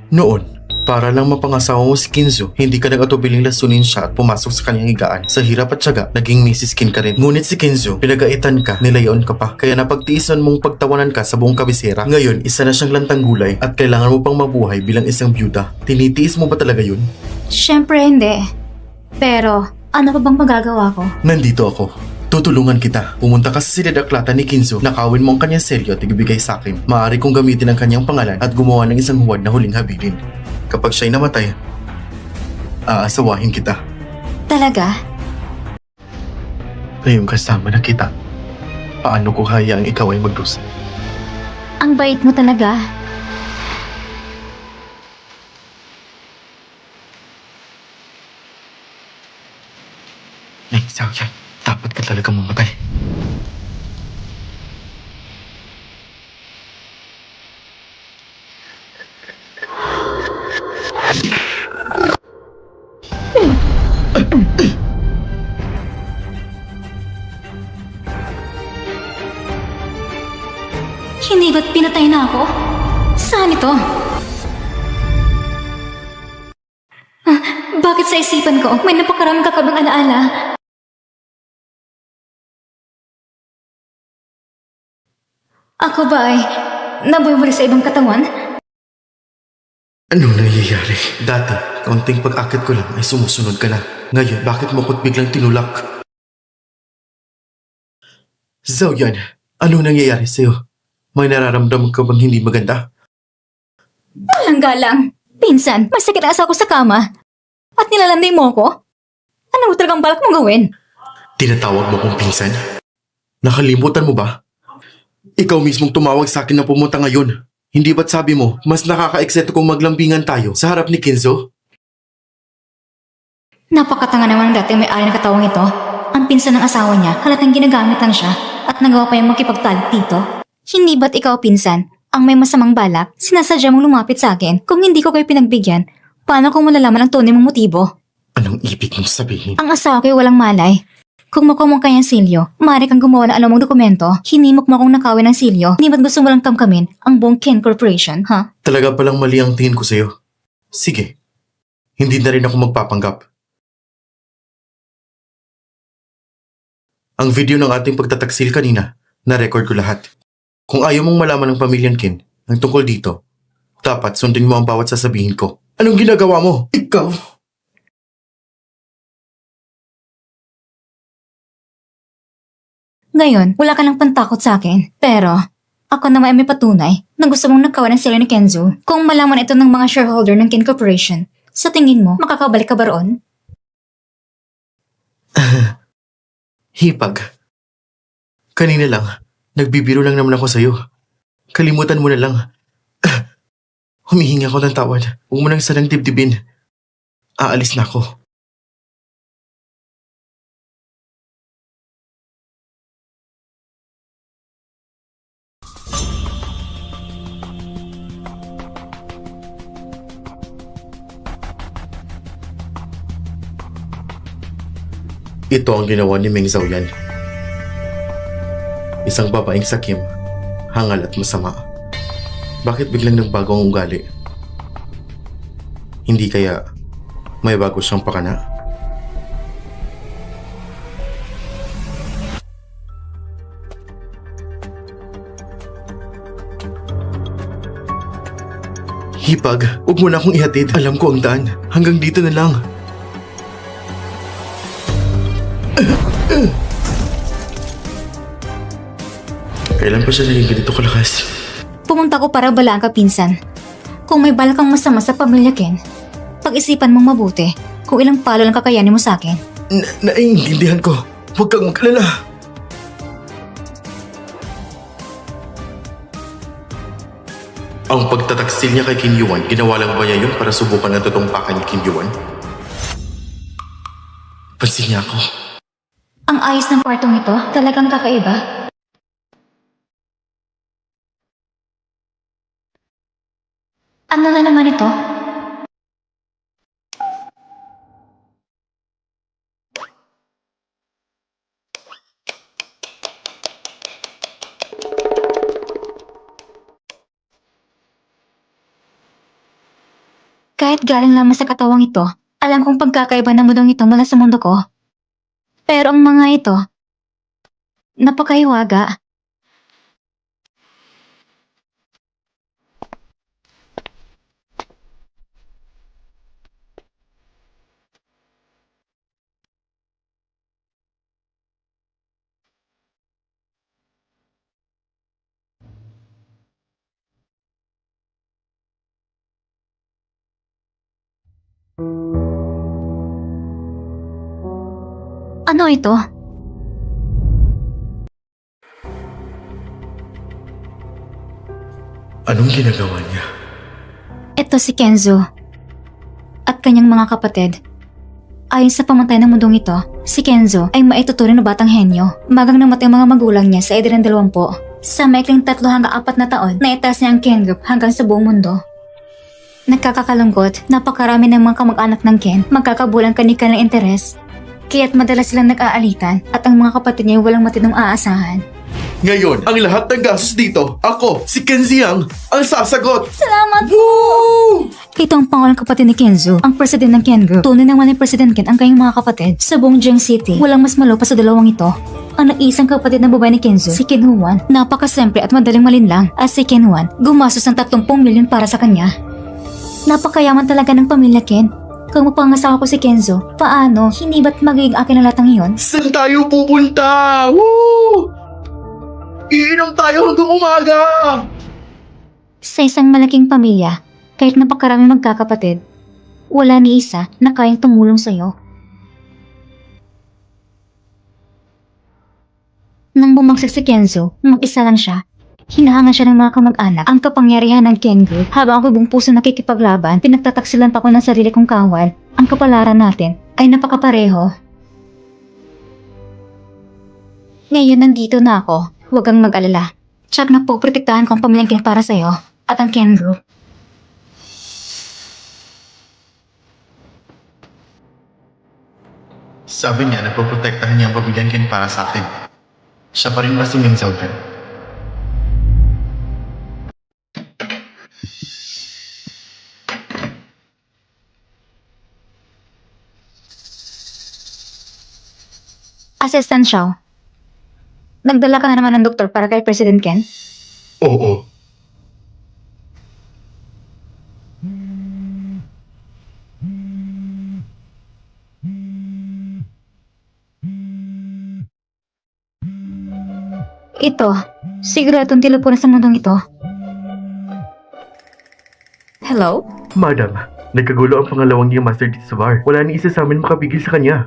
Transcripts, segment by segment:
Noon, para lang mapangasawa mo si Kinzo, hindi ka nag-atubiling lasunin siya at pumasok sa kanyang higaan. Sa hirap at tiyaga, naging Mrs. Kin ka rin. Ngunit si Kinzo, pinagaitan ka, nilayon ka pa. Kaya napagtiisan mong pagtawanan ka sa buong kabisera. Ngayon, isa na siyang lantang gulay at kailangan mo pang mabuhay bilang isang byuda. Tinitiis mo ba talaga yun? Siyempre hindi. Pero, ano pa bang magagawa ko? Nandito ako. Tutulungan kita. Pumunta ka sa sinadaklata ni Kinzo, nakawin mo ang kanyang selyo at ibigay sa akin. Maaari kong gamitin ang kanyang pangalan at gumawa ng isang huwad na huling habilin. Kapag siya'y namatay, aasawahin kita. Talaga? Ngayong kasama na kita, paano ko hayaang ikaw ay magdusa? Ang bait mo talaga. Ay, Xiaoyan, dapat ka talaga mamatay. Hindi ba't pinatay na ako? Saan ito? Bakit sa isipan ko may napakaraming kakabang alaala? Ako ba ay nabumuli sa ibang katawan? Ano nangyayari? Dati, kaunting pag-akit ko lang ay sumusunod ka na. Ngayon, bakit mo ko't biglang tinulak? Xiaoyan, ano nangyayari sa'yo? May nararamdaman ka bang hindi maganda? Walang galang. Pinsan, may sakit asa ako sa kama. At nilalanday mo ako? Ano talagang balak mong gawin? Tinatawag mo kong pinsan? Nakalimutan mo ba? Ikaw mismong tumawag sa akin na pumunta ngayon. Hindi ba't sabi mo, mas nakaka-excited kung maglambingan tayo sa harap ni Kinzo? Napakatanga naman ng dati may-ari ng katawang ito. Ang pinsan ng asawa niya, halatang ginagamit lang siya at nagawa pa yung makipagtalik dito. Hindi ba't ikaw, pinsan, ang may masamang balak, sinasadya mong lumapit sa akin kung hindi ko kayo pinagbigyan? Paano kung malalaman ang tunay mong motibo? Anong ibig mong sabihin? Ang asawa ko'y walang malay. Kung makuha mo ang kanyang silyo, maaari kang gumawa ng anumang dokumento, hinimok mo akong nakawin ng silyo, hindi ba't gusto mo lang kamkamin ang buong Ken Corporation, ha? Talaga palang mali ang tingin ko sa'yo. Sige, hindi na rin ako magpapanggap. Ang video ng ating pagtataksil kanina, na-record ko lahat. Kung ayaw mong malaman ng pamilyang Kin ang tungkol dito, dapat sundin mo ang bawat sasabihin ko. Anong ginagawa mo? Ikaw! Ngayon, wala ka ng pantakot sa akin. Pero, ako naman ay may patunay na gusto mong nakawa ng silyo ni Kenzo. Kung malaman ito ng mga shareholder ng Ken Corporation, sa tingin mo, makakabalik ka ba roon? Hipag. Kanina lang, nagbibiro lang naman ako sa'yo. Kalimutan mo na lang. Humihingi ako ng tawad. Huwag mo nang sanang dibdibin. Aalis na ako. Ito ang ginawa ni Meng Xiaoyan. Isang babaeng sakim, hangal at masama. Bakit biglang nagbago ang ugali? Hindi kaya may bago siyang pakana? Hipag, huwag mo na akong ihatid. Alam ko ang daan. Hanggang dito na lang. Kailan pa siya naging ganito kalakas? Pumunta ko para balaan ka, pinsan. Kung may balak kang masama sa pamilya Ken, pag-isipan mong mabuti kung ilang palo lang kakayanin mo sa akin. Naiintindihan ko. Huwag kang mag-alala. Ang pagtataksil niya kay Kim Yuan, ginawa lang ba niya yun para subukan ang totoong pakay ni Kim Yuan? Pansin niya ako. Ang ayos ng kwartong ito, talagang kakaiba. Ano na naman ito? Kahit galing lamang sa katawang ito, alam kong pagkakaiba ng mundong ito mula sa mundo ko. Pero ang mga ito, napakahiwaga. Ano ito? Anong ginagawa niya? Ito si Kenzo at kanyang mga kapatid. Ayon sa pamatay ng mundong ito, si Kenzo ay maituturing na batang henyo. Magang namatay ang mga magulang niya sa edad ng 20. Sa maikling 3 hanggang 4 na taon, naitaas niya ang Ken Group hanggang sa buong mundo. Nagkakakalungkot, napakarami ng mga kamag-anak ng Ken, magkakabulang kanikal ng interes. Kaya't madalas silang nag-aalitan at ang mga kapatid niya ay walang matinong aasahan. Ngayon, ang lahat ng gastos dito, ako, si Kenziang, ang sasagot! Salamat! Woo! Ito ang pangalang kapatid ni Kenzo, ang president ng Ken Group. Tunay naman ni President Ken ang kanyang mga kapatid. Sa buong Jiang City, walang mas malo pa sa dalawang ito. Ang naisang kapatid ng babae ni Kenzo, si Ken Huan, napakasimple at madaling malinlang. At si Ken Huan, gumastos ng 30 milyon para sa kanya. Napakayaman talaga ng pamilya Ken. Kung mapangasawa ko si Kenzo, paano? Hindi ba't magiging akin ang lahat ng iyon? Saan tayo pupunta? Woo! Iinom tayo hanggang umaga! Sa isang malaking pamilya, kahit napakarami magkakapatid, wala ni isa na kayang tumulong sa'yo. Nang bumagsak si Kenzo, mag-isa lang siya. Hinahanga siya ng mga kamag-anak ang kapangyarihan ng Ken Group. Habang ako buong puso nakikipaglaban, pinagtataksilan pa ko ng sarili kong kawal. Ang kapalaran natin ay napakapareho. Ngayon nandito na ako. Huwag kang mag-alala. Tsak na po, protektahan ko ang pamilyang Ken para sa'yo at ang Ken Group. Sabi niya, napoprotektahan niya ang pamilyang Ken para sa akin. Siya pa rin ba si Ming Xiaoyan? Assistant Xiao, nagdala ka na naman ng doktor para kay President Ken? Oo. Ito, siguradong telepono sa mundong ito. Hello? Madam, nagkagulo ang pangalawang Game Master dito sa bar. Wala ni isa sa amin makapigil sa kanya.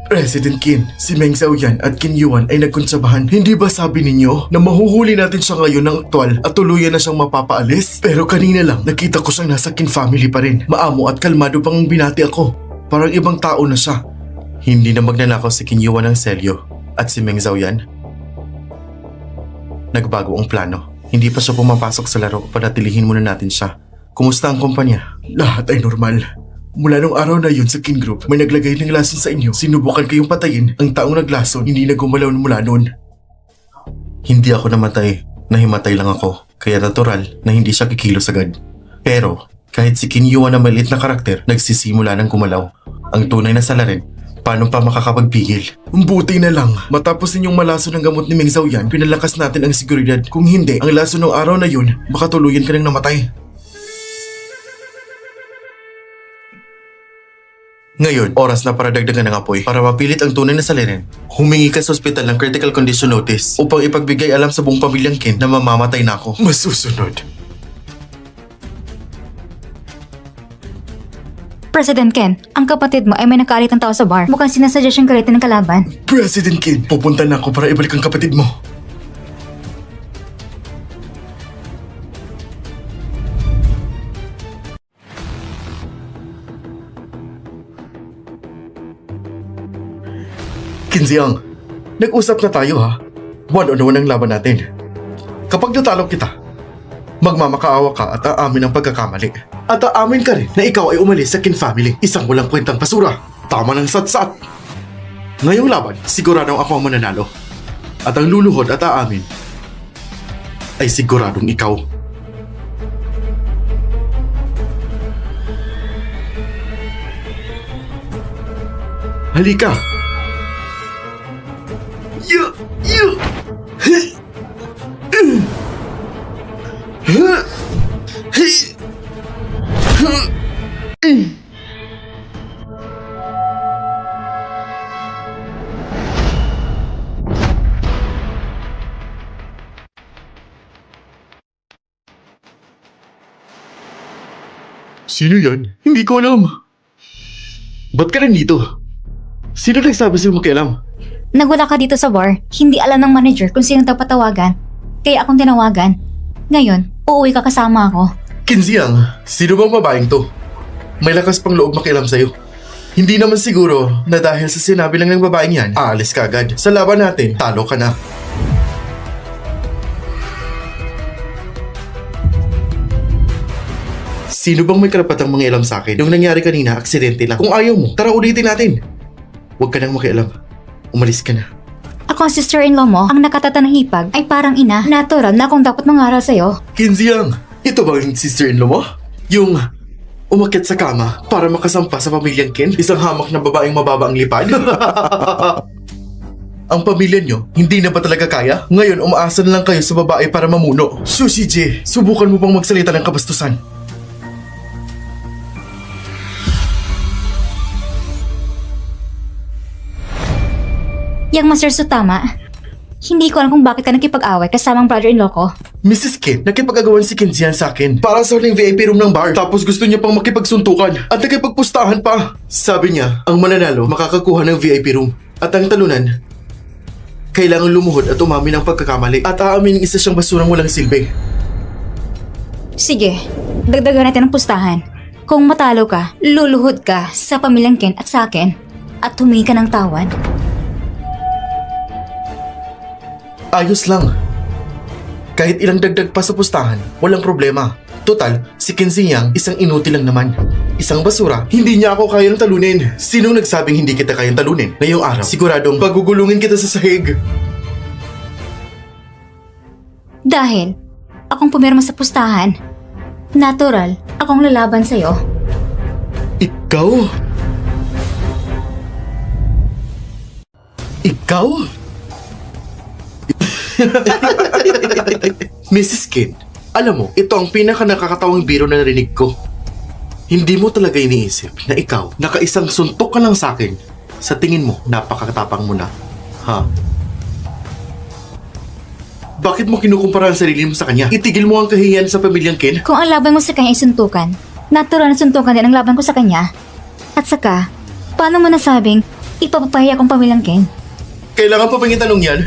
President Qin, si Meng Xiaoyan at Qin Yuan ay nagkonsabahan. Hindi ba sabi ninyo na mahuhuli natin siya ngayon ng aktwal at tuluyan na siyang mapapaalis? Pero kanina lang, nakita ko siyang nasa Qin family pa rin. Maamo at kalmado pang binati ako. Parang ibang tao na siya. Hindi na magnanakaw si Qin Yuan ng selyo at si Meng Xiaoyan. Nagbago ang plano. Hindi pa siya pumapasok sa laro, panatilihin muna natin siya. Kumusta ang kumpanya? Lahat ay normal. Mula nung araw na yun sa Kin Group, may naglagay ng lason sa inyo. Sinubukan kayong patayin. Ang taong naglason, hindi na gumalaw mula noon. Hindi ako namatay. Nahimatay lang ako. Kaya natural na hindi siya kikilos agad. Pero, kahit si Qin Yuan na maliit na karakter, nagsisimula ng gumalaw. Ang tunay na salarin, paano pa makakapagpigil? Buti na lang, matapos ninyong malaso ng gamot ni Meng Xiaoyan, pinalakas natin ang seguridad. Kung hindi, ang lason ng araw na yun, baka tuluyan ka nang namatay. Ngayon, oras na para dagdagan ng apoy para mapilit ang tunay na salarin. Humingi ka sa ospital ng critical condition notice upang ipagbigay alam sa buong pamilyang Ken na mamamatay na ako. Masusunod. President Ken, ang kapatid mo ay may nakalit ng tao sa bar. Mukhang sinasadya siyang galitin ng kalaban. President Ken, pupunta na ako para ibalik ang kapatid mo. Kinziang, nag-usap na tayo ha. One-on-one ang laban natin. Kapag natalo kita, magmamakaawa ka at aamin ang pagkakamali. At aamin ka rin na ikaw ay umalis sa Kin family. Isang walang kwentang basura. Tama ng satsat. Ngayong laban, siguradong ako ang mananalo. At ang luluhod at aamin ay siguradong ikaw. Halika! Ya! Ya! Sino yan? Hindi ko alam. Ba't ka nandito? Sino nagsabi sa'yo makialam? Nagwala ka dito sa bar, hindi alam ng manager kung sino dapat tawagan. Kaya akong tinawagan. Ngayon, uuwi ka kasama ako. Kinziang, sino bang babaeng to? May lakas pang loob makialam sa'yo. Hindi naman siguro na dahil sa sinabi lang ng babaeng yan, aalis ka agad. Sa laban natin, talo ka na. Sino bang may karapatang mangialam sa akin? Yung nangyari kanina, aksidente lang. Kung ayaw mo, tara ulitin natin. Huwag ka nang makialam. Umalis ka na. Ako ang sister-in-law mo, ang nakatata ng hipag ay parang ina. Natural na akong dapat mangaral sa'yo. Kinziang, ito ba yung sister-in-law mo? Yung umakyat sa kama para makasampa sa pamilyang Ken? Isang hamak na babaeng mababa ang lipad? Ang pamilya nyo, hindi na ba talaga kaya? Ngayon, umaasa na lang kayo sa babae para mamuno. Sushi J, subukan mo pang magsalita ng kabastusan. Yang Master Su tama. Hindi ko alam kung bakit ka nakipag-away kasamang brother-in-law ko. Mrs. Ken, nakipag-agawan si Kinzian sa akin para sa huling VIP room ng bar. Tapos gusto niya pang makipagsuntukan at nakipagpustahan pa. Sabi niya, ang mananalo makakakuha ng VIP room. At ang talunan, kailangan lumuhod at umamin ng pagkakamali. At aaminin isa siyang basurang walang silbi. Sige, dagdagan natin ang pustahan. Kung matalo ka, luluhod ka sa pamilyang Ken at sa akin. At humingi ka ng tawad. Ayos lang. Kahit ilang dagdag pa sa pustahan, walang problema. Total, si Kinziang isang inutil lang naman. Isang basura, hindi niya ako kayang talunin. Sinong nagsabing hindi kita kayang talunin? Ngayong araw, siguradong pagugulungin kita sa sahig. Dahil akong pumirma sa pustahan, natural, akong lalaban sa'yo. Ikaw? Ikaw? Mrs. Ken, alam mo, ito ang pinaka nakakatawang biro na narinig ko. Hindi mo talaga iniisip na ikaw, nakaisang suntok ka lang sa akin. Sa tingin mo, napakatapang mo na. Ha? Bakit mo kinukumpara ang sarili mo sa kanya? Itigil mo ang kahihiyan sa pamilyang Ken? Kung ang laban mo sa kanya ay suntukan, natural na suntukan din ang laban ko sa kanya. At saka, paano mo nasabing ipapapahiya kong pamilyang Ken? Kailangan pa bang itanong yan?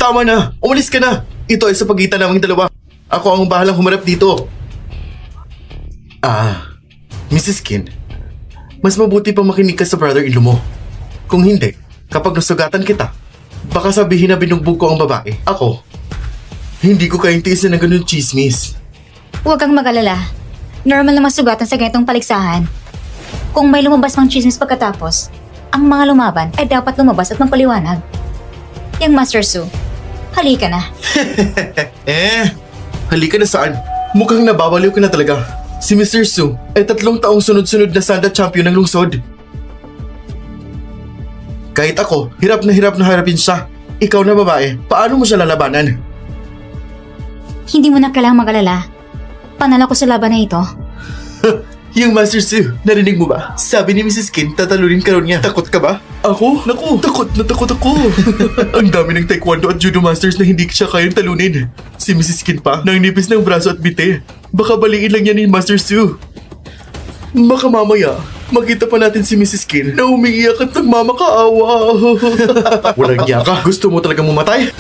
Tama na! Umalis ka na! Ito ay sa pagitan naming dalawa. Ako ang bahalang humarap dito. Mrs. Ken, mas mabuti pa makinig ka sa brother-in-law mo. Kung hindi, kapag nasugatan kita, baka sabihin na binugbog ko ang babae. Ako, hindi ko kayang tiisin ng ganun chismis. Huwag kang mag-alala. Normal na masugatan sa ganitong paligsahan. Kung may lumabas pang chismis pagkatapos, ang mga lumaban ay dapat lumabas at magpaliwanag. Yang Master Su, halika na. Halika na saan? Mukhang nababaliw ka na talaga. Si Mr. Su ay 3 taong sunod-sunod na Sanda champion ng lungsod. Kahit ako, hirap na harapin siya. Ikaw na babae, paano mo siya lalabanan? Hindi mo na kailangang mag-alala. Panalo ko sa laban na ito. Yung Master Su, narinig mo ba? Sabi ni Mrs. Ken, tatalunin ka ron niya. Takot ka ba? Ako? Naku, takot ako. Ang dami ng taekwondo at judo masters na hindi siya kayang talunin. Si Mrs. Ken pa, nang nipis ng braso at bite. Baka baliin lang yan ni Master Su. Baka mamaya, makita pa natin si Mrs. Ken na umiiyak at nagmamakaawa. Walang iya ka. Gusto mo talagang mamatay?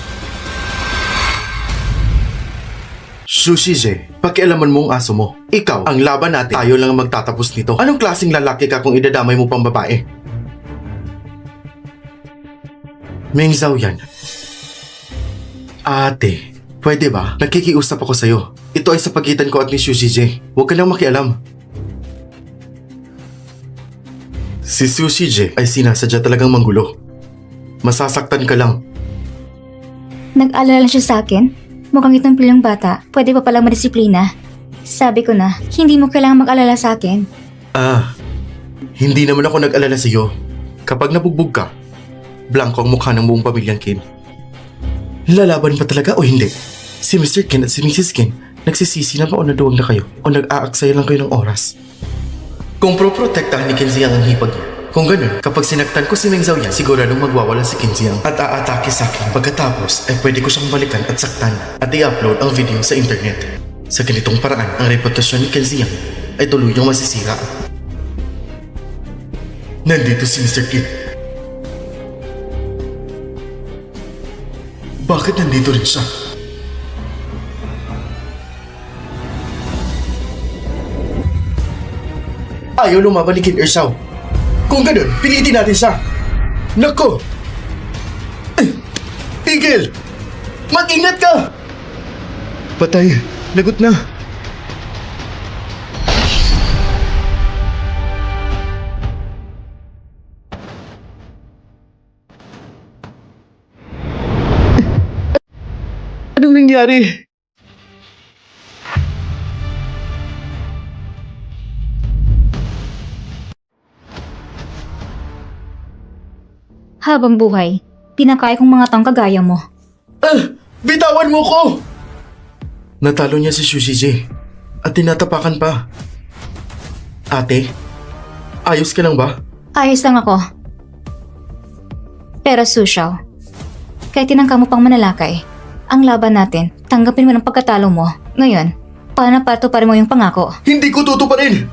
Sushi J, pakialaman mo ang aso mo. Ikaw, ang laban natin, tayo lang ang magtatapos nito. Anong klaseng lalaki ka kung idadamay mo pang babae? Meng Zhao yan. Ate, pwede ba? Nakikiusap ako sa'yo. Ito ay sa pagitan ko at ni Sushi J. Huwag ka nang makialam. Si Sushi J ay sinasadya talagang manggulo. Masasaktan ka lang. Nag-alala siya sa akin. Mukhang itong pilang bata, pwede pa palang madisiplina. Sabi ko na, hindi mo kailangang mag-alala sa akin. Hindi naman ako nag-alala sa'yo. Kapag nabugbog ka, blanco ang mukha ng buong pamilyang Kin. Lalaban ba talaga o hindi? Si Mr. Kin at si Mrs. Kin nagsisisi na ba o naduwag na kayo o nag-aaksaya lang kayo ng oras? Kung pro-protektahan ni Kinziang ang hipag niya, kung ganun, kapag sinaktan ko si Meng Xiaoyan, siguradong magwawala si Kinziang at aatake sa akin. Pagkatapos ay pwede ko siyang balikan at saktan at i-upload ang video sa internet. Sa ganitong paraan, ang reputasyon ni Kinziang ay tuluyang masisira. Nandito si Mr. Kin. Bakit nandito rin siya? Ayaw lumaban ni Qin Ershao. Kung ganun, pilitin natin siya. Nako! Tigil! Mag-ingat ka! Patay. Lagot na. Anong nangyari? Habang buhay, pinakain kong mga taong kagaya mo. Bitawan mo ko! Natalo niya si Sushi J at tinatapakan pa. Ate, ayos ka lang ba? Ayos lang ako. Pero Sushao, kahit tinangka mo pang manalakay, ang laban natin, tanggapin mo ng pagkatalo mo. Ngayon, paano patuparin mo yung pangako? Hindi ko tutuparin!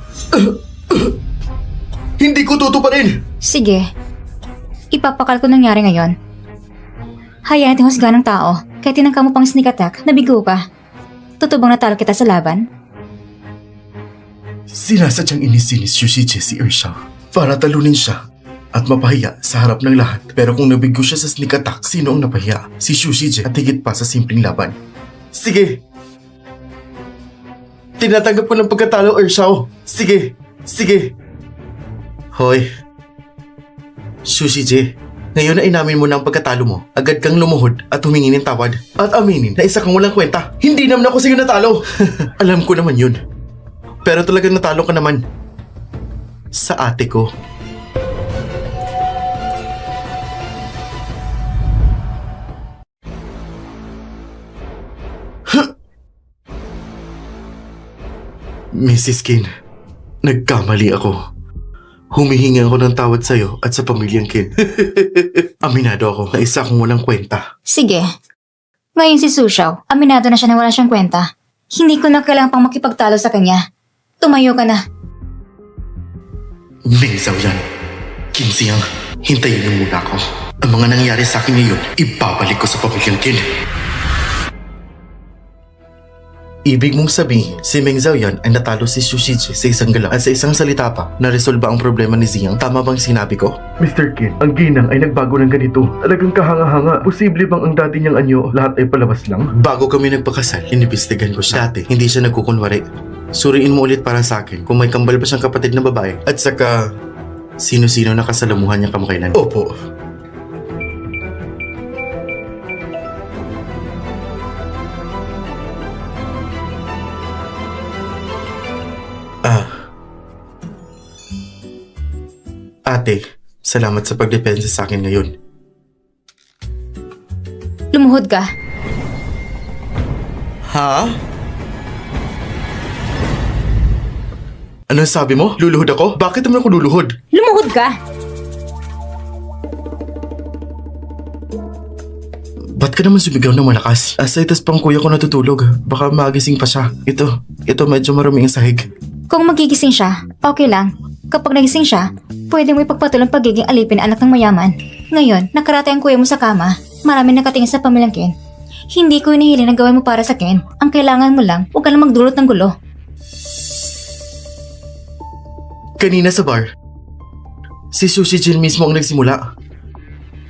Hindi ko tutuparin! Sige, ipapakal ko nangyari ngayon. Hayaan natin husga ng tao, kahit tinangka mo pang sneak attack, nabigo ka. Tutubang natalo kita sa laban? Sinasadyang inisinis Sushi J si Ershao para talunin siya at mapahiya sa harap ng lahat. Pero kung nabigo siya sa sneak attack, sino ang napahiya? Si Sushi J at higit pa sa simpleng laban. Sige! Tinatanggap ko ng pagkatalo, Ershao. Sige! Sige! Hoy! Sushi J, ngayon na inamin mo na ang pagkatalo mo, agad kang lumuhod at humingi ng tawad. At aminin na isa kang walang kwenta. Hindi naman ako sa'yo natalo. Alam ko naman yun. Pero talagang natalo ka naman. Sa ate ko. Mrs. Kin, nagkamali ako. Humihingi ako ng tawad sa'yo at sa pamilyang Kin. Aminado ako na isa akong walang kwenta. Sige. Ngayon si Sushao, aminado na siya na wala siyang kwenta. Hindi ko na kailangan pang makipagtalo sa kanya. Tumayo ka na. Meng Xiaoyan, Kinziang, hintayin niyo muna ako. Ang mga nangyari sa akin ngayon, ibabalik ko sa pamilyang Kin. Ibig mong sabihin, si Meng Xiaoyan ay natalo si Sushi J sa isang gala at sa isang salita pa, naresolba ang problema ni Xiang. Tama bang sinabi ko? Mr. Qin, ang ginang ay nagbago ng ganito. Talagang kahanga-hanga. Posible bang ang dati niyang anyo lahat ay palabas lang? Bago kami nagpakasal, inimbestigan ko siya. Dati, hindi siya nagkukunwari. Suriin mo ulit para sa akin kung may kambal ba siyang kapatid na babae. At saka, sino-sino nakasalamuhan niya kamakailan. Opo. Ate, salamat sa pagdepensa sa akin ngayon. Lumuhod ka. Ha? Ano sabi mo? Luluhod ako? Bakit naman ako luluhod? Lumuhod ka! Ba't ka naman sumigaw ng malakas? Asaitas pang kuya ko natutulog. Baka magising pa siya. Ito medyo maruming ang sahig. Kung magigising siya, okay lang. Kapag nagising siya, pwede mo ipagpatuloy ang pagiging alipin na anak ng mayaman. Ngayon, nakarate ang kuya mo sa kama. Maraming nakatingin sa pamilyang Ken. Hindi ko hinihiling na gawin mo para sa Ken. Ang kailangan mo lang, huwag ka lang magdulot ng gulo. Kanina sa bar, si Sushi Jin mismo ang nagsimula.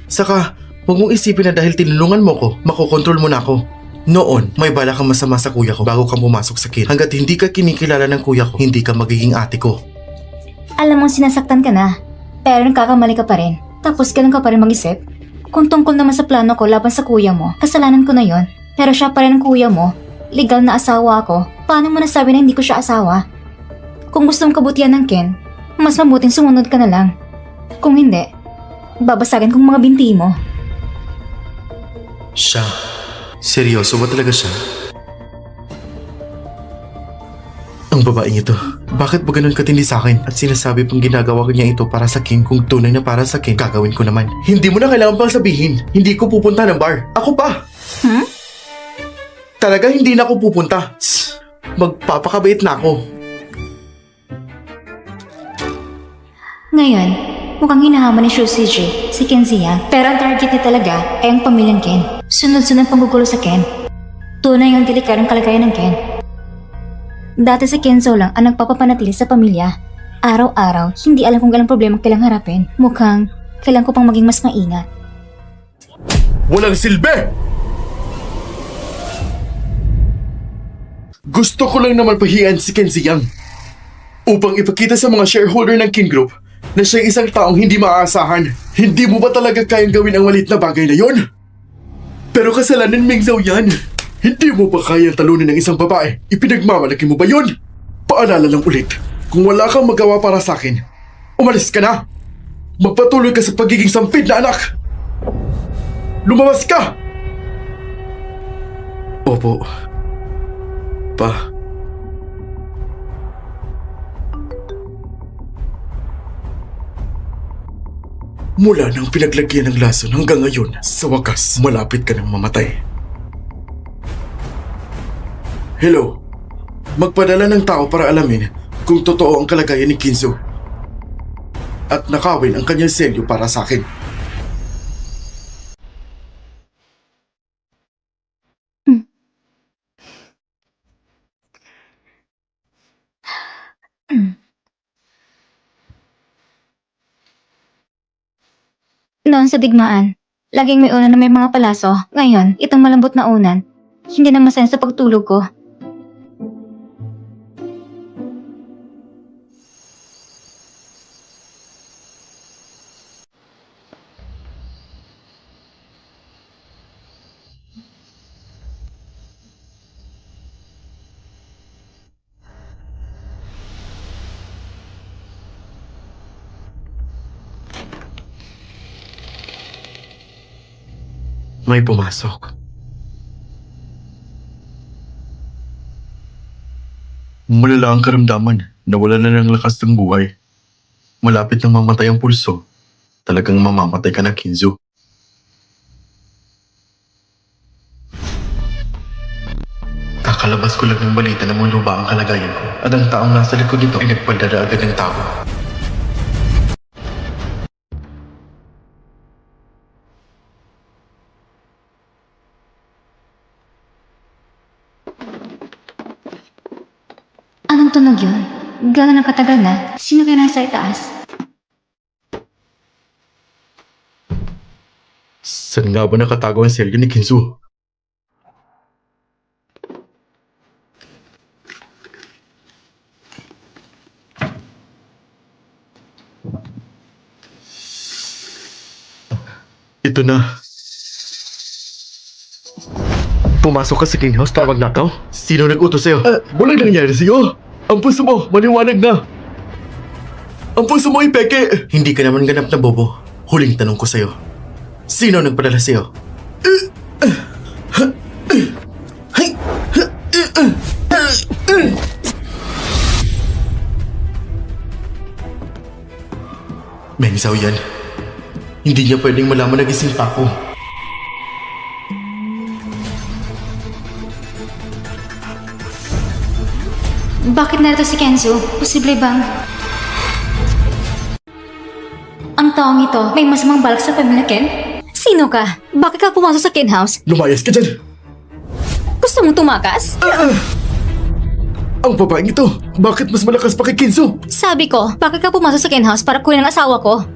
Saka, huwag mong isipin na dahil tinulungan mo ko, makokontrol mo na ako. Noon, may bala kang masama sa kuya ko bago kang pumasok sa Kin. Hanggat hindi ka kinikilala ng kuya ko, hindi ka magiging ate ko. Alam mong sinasaktan ka na, pero nagkakamali ka pa rin. Tapos ganun ka pa rin mag-isip. Kung tungkol naman sa plano ko laban sa kuya mo, kasalanan ko na yon. Pero siya pa rin ang kuya mo, legal na asawa ako. Paano mo nasabi na hindi ko siya asawa? Kung gusto mong kabutihan ng Ken, mas mabuting sumunod ka na lang. Kung hindi, babasagin kong mga binti mo. Siya? Seryoso ba talaga siya? Ang babaeng ito, bakit ba ganun katindi sa akin at sinasabi pang ginagawa ko niya ito para sa King kung tunay na para sa King, gagawin ko naman. Hindi mo na kailangan pang sabihin, hindi ko pupunta ng bar. Ako pa! Talaga hindi na ako pupunta. Magpapakabait na ako. Ngayon, mukhang hinahamon ni Shusi J si Ken Zia, pero ang target niya talaga ay ang pamilyang Ken. Sunod-sunod ang panggugulo sa Ken. Tunay ang delikadong kalagayan ng Ken. Dati si Kenzo lang ang nagpapapanatili sa pamilya. Araw-araw, hindi alam kung anong problema kailang harapin. Mukhang kailangan ko pang maging mas maingat. Walang silbi! Gusto ko lang naman pahiyan si Ken Ziyang upang ipakita sa mga shareholder ng King Group na siya isang taong hindi maaasahan. Hindi mo ba talaga kayang gawin ang maliit na bagay na yon? Pero kasalanan Ming Zhao yan. Hindi mo ba kayang talunin ng isang babae? Ipinagmamalaki mo ba yon? Paalala lang ulit, kung wala kang magawa para sa akin, umalis ka na! Magpatuloy ka sa pagiging sampid na anak! Lumabas ka! Opo. Pa. Mula nang pinaglagyan ng lason hanggang ngayon, sa wakas, malapit ka nang mamatay. Hello. Magpadala ng tao para alamin kung totoo ang kalagayan ni Kinzo. At nakawin ang kanyang selyo para sa akin. Noon sa digmaan, laging may unan na may mga palaso. Ngayon, itong malambot na unan, hindi na masen sa pagtulog ko. May pumasok. Malala ang karamdaman. Nawala na ng lakas ng buhay. Malapit nang mamatay ang pulso. Talagang mamamatay ka na, Kinzo. Kakalabas ko lang ng balita na mundo ba ang kalagayan ko. At ang taong nasa likod nito ay nagpadala agad ng tao. Anong tunog yun? Gano'n ang katagal na? Sino kaya nasa itaas? Saan nga ba nakatago ang selyo ni Kinzo? Ito na. Pumasok ka sa King House para magnakaw? Sino nag-utos sa'yo? Walang nangyari sa'yo. Ang puso mo, maliwanag na. Ang puso mo ay peke. Hindi ka naman ganap na bobo. Huling tanong ko sa'yo. Sino nagpadala sa'yo? Meng Zhao yan. Hindi niya pwedeng malaman na gising pa ako. Bakit narito si Kenzo? Posible bang ang taong ito may masamang balak sa pamilya Ken? Sino ka? Bakit ka pumasok sa Ken House? Lumayas ka dyan! Gusto mong tumakas? Ang babaeng ito, bakit mas malakas pa kay Kinzo? Sabi ko, bakit ka pumasok sa Ken House para kunin ang asawa ko?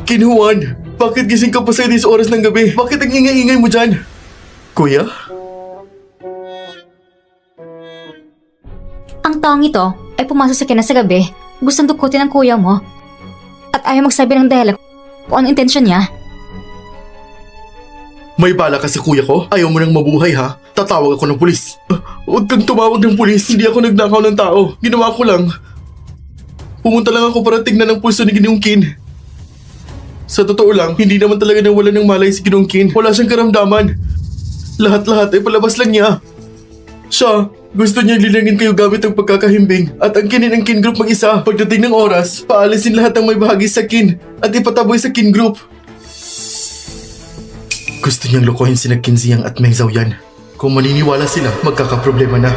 Kinuwan, bakit gising ka pa sa edis oras ng gabi? Bakit ang ingay-ingay mo dyan? Kuya? Ang taong ito ay pumasok sa Ken House sa gabi. Gustong dukutin ang kuya mo. At ayaw magsabi ng dahilan kung anong intensyon niya. May bala ka sa kuya ko? Ayaw mo nang mabuhay ha? Tatawag ako ng pulis. Huwag kang tumawag ng pulis. Hindi ako nagnakaw ng tao. Ginawa ko lang Pumunta lang ako para tignan ang pulso ni Ginoong Kin. Sa totoo lang, hindi naman talaga nawala ng malay si Ginoong Kin. Wala siyang karamdaman. Lahat-lahat ay palabas lang niya. Siya, gusto niya linangin kayo gamit ang pagkakahimbing at angkinin ang Kin Group mag-isa. Pagdating ng oras, paalisin lahat ng may bahagi sa Kin at ipataboy sa Kin Group. Gusto niyang lokohin sina Qin Ziyang at Meng Xiaoyan. Kung maniniwala sila, magkakaproblema na.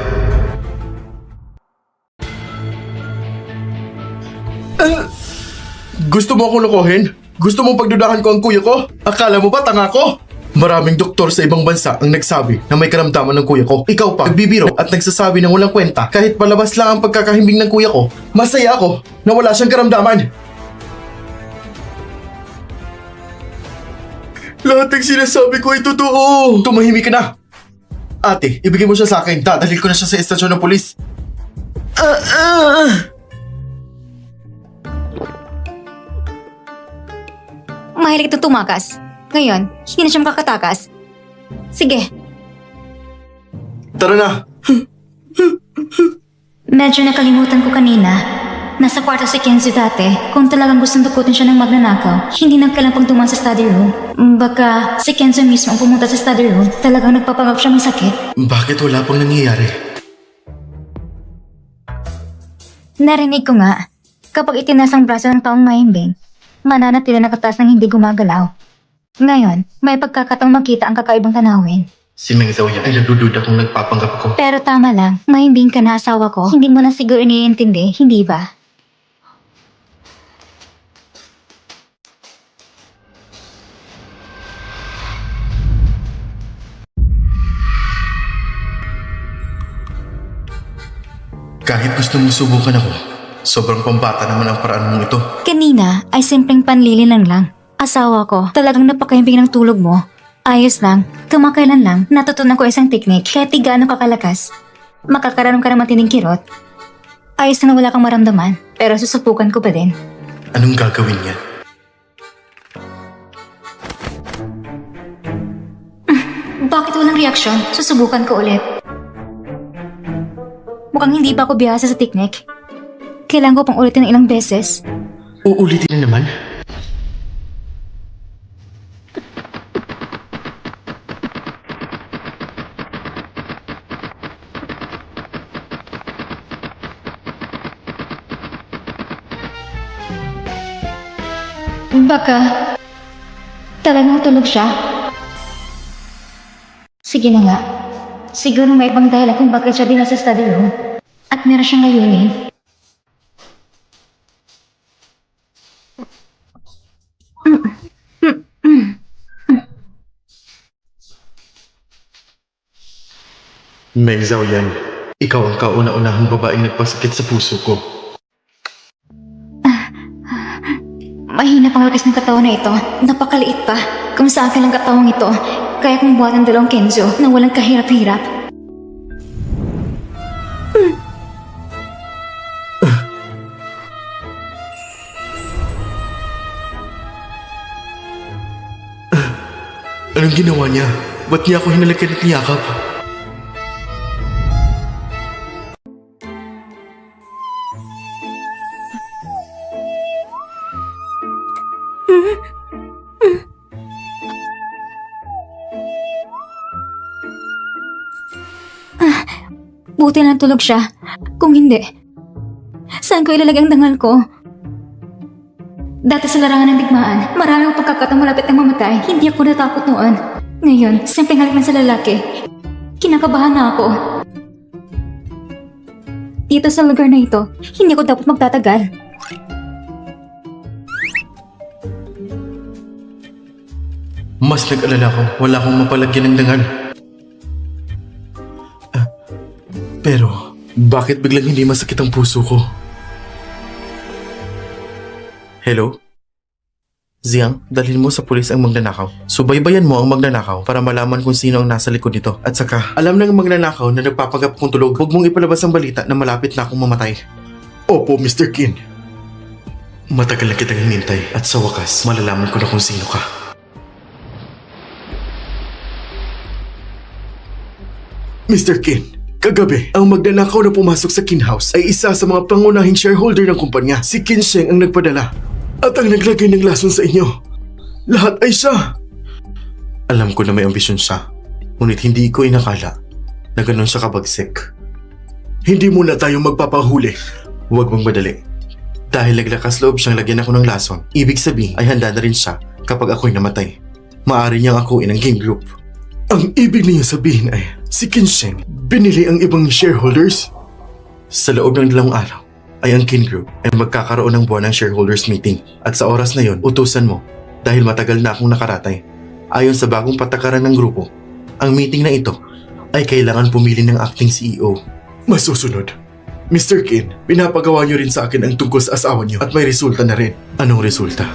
Gusto mo akong lokohin? Gusto mong pagdudahan ko ang kuya ko? Akala mo ba tanga ko? Maraming doktor sa ibang bansa ang nagsabi na may karamdaman ng kuya ko. Ikaw pa, nagbibiro at nagsasabi ng walang kwenta kahit palabas lang ang pagkakahimbing ng kuya ko. Masaya ako na wala siyang karamdaman. Lahat ng sinasabi ko ay totoo. Tumahimik ka na. Ate, ibigay mo siya sa akin. Dadalhin ko na siya sa estasyon ng polis. Mahilig ito tumakas. Ngayon, hindi na siya makakatakas. Sige, Tara na. medyo nakalimutan ko kanina. Nasa kwarto si Kenzo dati. Kung talagang gustong dukutin siya ng magnanakaw, hindi nagkalampang dumaan sa study room. Baka si Kenzo mismo ang pumunta sa study room. Talagang nagpapanggap siya may sakit. Bakit wala pang nangyayari? Narinig ko nga, kapag itinaas ang braso ng taong mahimbing, mananatili nakataas ng hindi gumagalaw. Ngayon, may pagkakataong makita ang kakaibang tanawin. Si Meng Xiaoyan ay nagdududa kung nagpapanggap ko. Pero tama lang, mahimbing ka na asawa ko. Hindi mo na siguro iniintindi, hindi ba? Kahit gusto mong subukan ako, sobrang pambata naman ang paraan mong ito. Kanina ay simpleng panlililang lang. Asawa ko, talagang napakahimbing ng tulog mo. Ayos lang, kamakailan lang, natutunan ko isang teknik kahit di gaano kakalakas. Makakaroon ka ng matinding kirot. Ayos na wala kang maramdaman, pero susubukan ko pa din. Anong gagawin niya? Bakit walang reaksyon? Susubukan ko ulit. Mukhang hindi pa ako bihasa sa teknik. Kailangan ko pang ulitin ng ilang beses. Uulitin na naman? Baka talagang tulog siya. Sige na nga. Siguro may ibang dahilan kung bakit siya din nasa study room. At meron siyang layunin. Meng Xiaoyan, ikaw ang kauna-unahang babaeng nagpasakit sa puso ko. Mahina pang lakas ng katawan na ito. Napakaliit pa. Kung sa akin ang katawang ito, kaya kong buhat ng dalawang Kenzo na walang kahirap-hirap. Anong ginawa niya? Ba't niya ako hinalakan at niyakap? Buti na tulog siya. Kung hindi, saan ko ilalagay ang dangal ko? Dati sa larangan ng digmaan, marami akong pagkakataong malapit na mamatay. Hindi ako natakot noon. Ngayon, simpleng halik lang sa lalaki. Kinakabahan na ako. Dito sa lugar na ito, hindi ako dapat magtatagal. Mas nag-alala ko, wala akong mapalagyan ng dangal. Pero, bakit biglang hindi masakit ang puso ko? Hello? Ziyang, dalhin mo sa pulis ang magnanakaw. Subaybayan mo ang magnanakaw para malaman kung sino ang nasa likod nito. At saka, alam ng magnanakaw na nagpapanggap kong tulog. Huwag mong ipalabas ang balita na malapit na akong mamatay. Opo, Mr. Qin. Matagal na kitang hinintay at sa wakas, malalaman ko na kung sino ka. Mr. Qin, Kagabi, ang magnanakaw na pumasok sa Kin House ay isa sa mga pangunahing shareholder ng kumpanya. Si Kin Sheng ang nagpadala at ang naglagay ng lason sa inyo. Lahat ay siya. Alam ko na may ambisyon siya, ngunit hindi ko inakala na ganun siya kabagsik. Hindi muna tayo magpapahuli. Huwag mong madali. Dahil naglakas loob siyang lagyan ako ng lason, ibig sabihin ay handa na rin siya kapag ako'y namatay. Maaari niyang akuin ang game group. Ang ibig niyo sabihin ay si Kin Sheng binili ang ibang shareholders? Sa loob ng 2 araw ay ang Kin Group ay magkakaroon ng buwan ng shareholders meeting at sa oras na yon utusan mo dahil matagal na akong nakaratay. Ayon sa bagong patakaran ng grupo, ang meeting na ito ay kailangan pumili ng acting CEO. Masusunod. Mr. Kin, pinapagawa niyo rin sa akin ang tungkol sa asawa niyo at may resulta na rin. Anong resulta?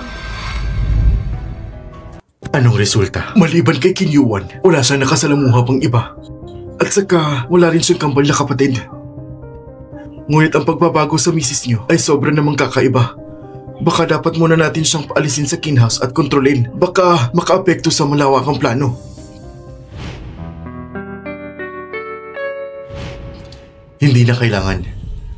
Anong resulta? Maliban kay Kin Yuan, wala siyang nakasalamuha pang iba. At saka, wala rin siyang kambal na kapatid. Ngunit ang pagbabago sa misis niyo ay sobra namang kakaiba. Baka dapat muna natin siyang paalisin sa Kin House at kontrolin. Baka makaapekto sa malawakang plano. Hindi na kailangan.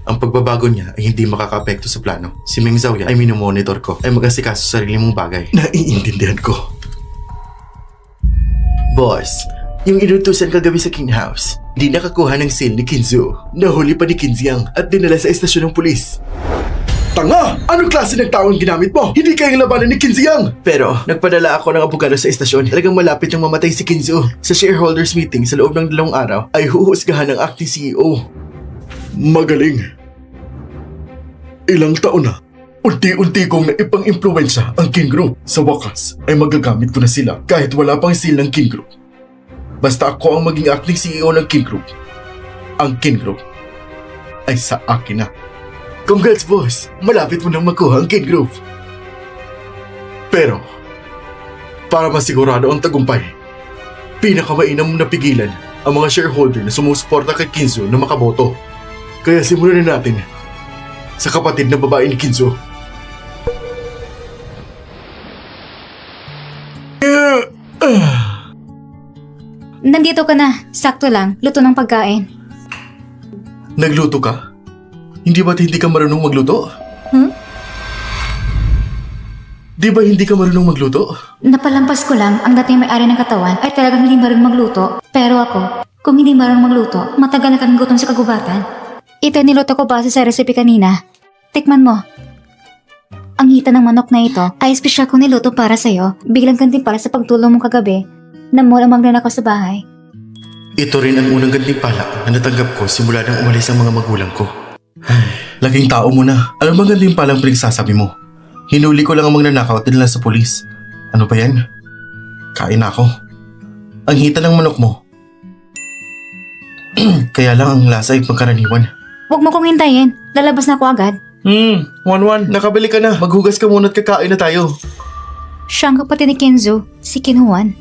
Ang pagbabago niya ay hindi makakaapekto sa plano. Si Meng Xiaoyan ay minomonitor ko ay mag-asikaso sa sarili mong bagay. Naiintindihan ko. Boss, yung inutusan kagabi sa King House, di nakakuha ng seal ni Kinzu. Nahuli pa ni Kinziang at dinala sa estasyon ng pulis. Tanga! Anong klase ng tao ang ginamit mo? Hindi kayang labanan ni Kinziang! Pero, nagpadala ako ng abogado sa estasyon. Talagang malapit yung mamatay si Kinzu. Sa shareholders meeting sa loob ng 2 araw, ay huhusgahan ng acting CEO. Magaling. Ilang taon na, unti-unti kong naipang-impluensya ang King Group. Sa wakas, ay magagamit ko na sila kahit wala pang seal ng King Group. Basta ako ang maging acting CEO ng King Group. Ang King Group ay sa akin na. Congrats, boss! Malapit mo nang makuha ang King Group. Pero, para masigurado ang tagumpay, pinakamainam na pigilan ang mga shareholder na sumusuporta kay Kinzo na makaboto. Kaya simulan na natin sa kapatid na babae ni Kinzo. Nandito ka na. Sakto lang. Luto ng pagkain. Nagluto ka? Hindi ba't hindi ka marunong magluto? Di ba hindi ka marunong magluto? Napalampas ko lang ang dating may-ari ng katawan ay talagang hindi marunong magluto. Pero ako, kung hindi marunong magluto, matagal na kaming gutom sa kagubatan. Ito niluto ko base sa recipe kanina. Tikman mo. Ang hita ng manok na ito ay espesyal kong niluto para sa'yo. Biglang gantimpala sa pagtulong mo kagabi na mo ang magnanakaw sa bahay. Ito rin ang unang gantimpala na natanggap ko simula nang umalis ang mga magulang ko. Laging tao mo na. Alam bang gantimpalang pinagsasabi mo? Hinuli ko lang ang magnanakaw at dinala sa pulis. Ano ba yan? Kain na ako. Ang hita ng manok mo. Kaya lang ang lasa ay pagkaraniwan. Huwag mo kong hintayin. Lalabas na ako agad. Wanwan, nakabili ka na. Maghugas ka muna at kakain na tayo. Siya ang kapatid ni Kenzo, si Kinhuan.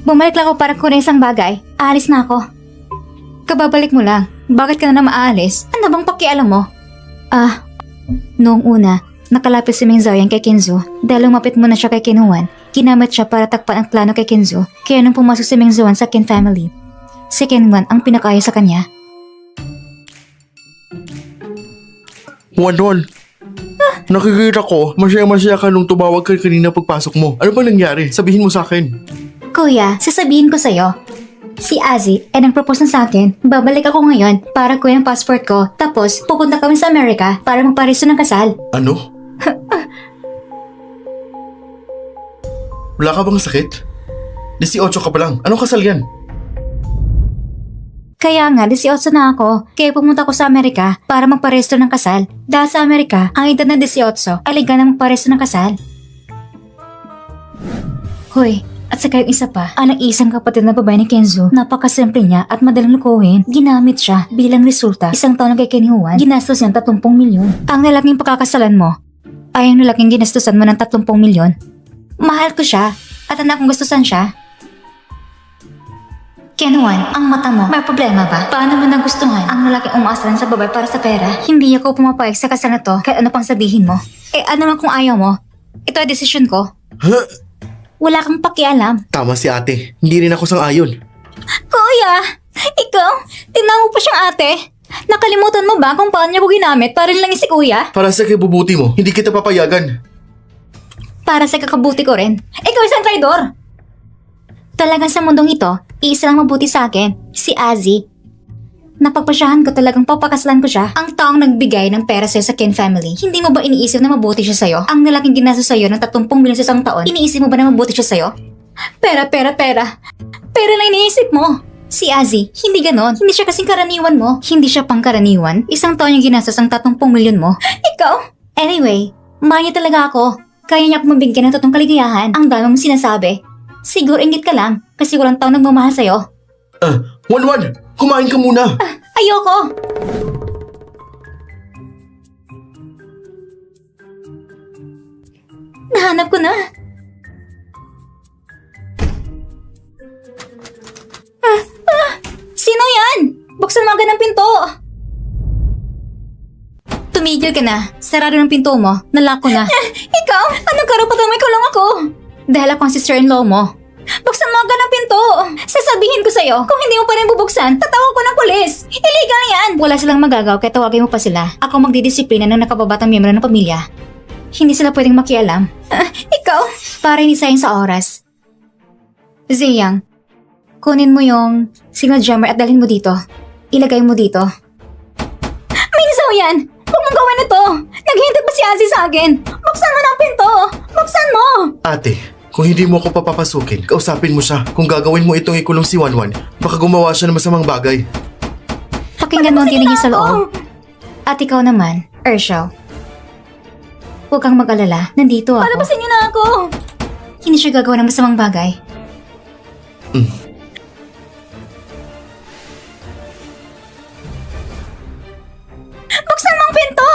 Bumalik lang ako para kunin isang bagay. Aalis na ako. Kababalik mo lang. Bakit ka na maaalis? Ano bang pakialam mo? Noong una, nakalapit si Meng Xiaoyan kay Kenzo. Dahil lumapit muna siya kay Kinhuan, ginamit siya para takpan ang plano kay Kenzo. Kaya nung pumasok si Meng Xiaoyan sa Kin family, si Kinhuan ang pinakayo sa kanya. Wanwan, nakikita ko, masaya-masaya ka nung tumawag ka kanina pagpasok mo. Ano bang nangyari? Sabihin mo sa akin. Kuya, sasabihin ko sa'yo. Si Azzy ay nag-propose na sa akin. Babalik ako ngayon para kuha ang passport ko. Tapos, pupunta kami sa Amerika para magpariso ng kasal. Ano? Wala ka bang sakit? 18 ka pa lang. Anong kasal yan? Kaya nga, 18 na ako. Kaya pumunta ko sa Amerika para magparesto ng kasal. Dahil sa Amerika, ang edad na 18 ay legal na magparesto ng kasal. Hoy, at saka yung isa pa, ang isang kapatid na babae ni Kenzo, napakasimple niya at madaling lukuhin. Ginamit siya bilang resulta. Isang taon na kay Kinhuan, ginastos niyang 30 milyon. Ang lalaking pagkakasalan mo, ay ang lalaking ginastusan mo ng 30 milyon. Mahal ko siya at anak kong gustusan siya. Kinhuan, ang mata mo, may problema ba? Paano mo nagustuhan ang lalaking umaasalan sa babae para sa pera? Hindi ako pumapayag sa kasal na to kahit ano pang sabihin mo. Ano man kung ayaw mo? Ito ay desisyon ko. Wala kang pakialam. Tama si ate. Hindi rin ako sang-ayon. Kuya! Ikaw? Tinawag pa siyang ate? Nakalimutan mo ba kung paano niya ko ginamit para lang si kuya? Para sa kibubuti mo, hindi kita papayagan. Para sa kakabuti ko rin. Ikaw isang traidor! Talagang sa mundong ito, iisa lang mabuti sa akin, si Azzy. Napagpasyahan ko talagang papakasalan ko siya. Ang taong nagbigay ng pera sa'yo sa Ken family. Hindi mo ba iniisip na mabuti siya sa'yo? Ang nalaking ginastos sa'yo ng 30 milyon sa isang taon, iniisip mo ba na mabuti siya sa'yo? Pera. Pera lang iniisip mo. Si Azzy, hindi ganon. Hindi siya kasing karaniwan mo. Hindi siya pangkaraniwan. Isang taon yung ginastos ang 30 milyon mo. Ikaw? Anyway, mahal niya talaga ako. Kaya niya akong mabigyan ng totoong kaligayahan. Ang dami mong sinasabi. Siguro ingit ka lang kasi walang taong nagmamahal sa'yo. Wanwan! Kumain ka muna! Ayoko! Nahanap ko na. Sino yan? Buksan mo agad ang pinto. Tumigil ka na. Sarado ng pinto mo. Nalak ko na. Ikaw? Anong karapatan mo? Ikaw lang ako. Dahil ako ang sister-in-law mo. Buksan mo agad ang pinto. Sasabihin ko sa'yo, kung hindi mo pa rin bubuksan, tatawag ko ng pulis. Illegal yan. Wala silang magagaw kaya tawagin mo pa sila. Ako magdidisiplina ng nakababatang miyembro ng pamilya. Hindi sila pwedeng makialam. Ikaw? Para hindi sayang sa oras. Ziyang, kunin mo yung signal jammer at dalhin mo dito. Ilagay mo dito. Minsaw yan! Huwag mong gawin ito! Naghihintay pa si Azzy sa akin! Buksan mo ng pinto! Buksan mo! Ate, kung hindi mo ako papapasukin, kausapin mo siya. Kung gagawin mo itong ikulong si Wanwan, baka gumawa siya ng masamang bagay. Pakinggan mo ang tinig niya sa loob. At ikaw naman, Urshel. Huwag kang mag-alala, nandito ako. Palabasin niyo na ako! Hindi siya gagawa ng masamang bagay. Buksan mo ang pinto!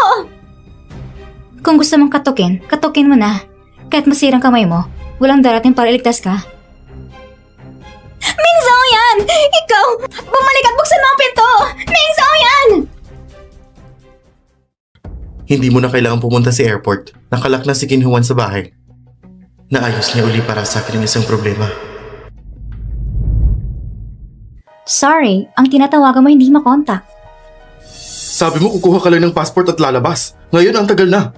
Kung gusto mong katukin mo na. Kahit masirang kamay mo, walang darating para iligtas ka. Mingzao yan! Ikaw! Bumalik at buksan mo ang pinto! Mingzao yan! Hindi mo na kailangan pumunta sa airport. Nakalak na si Kinhuan sa bahay. Naayos niya uli para sa akin ang isang problema. Sorry, ang tinatawagan mo hindi makontak. Sabi mo kukuha ka lang ng passport at lalabas. Ngayon ang tagal na.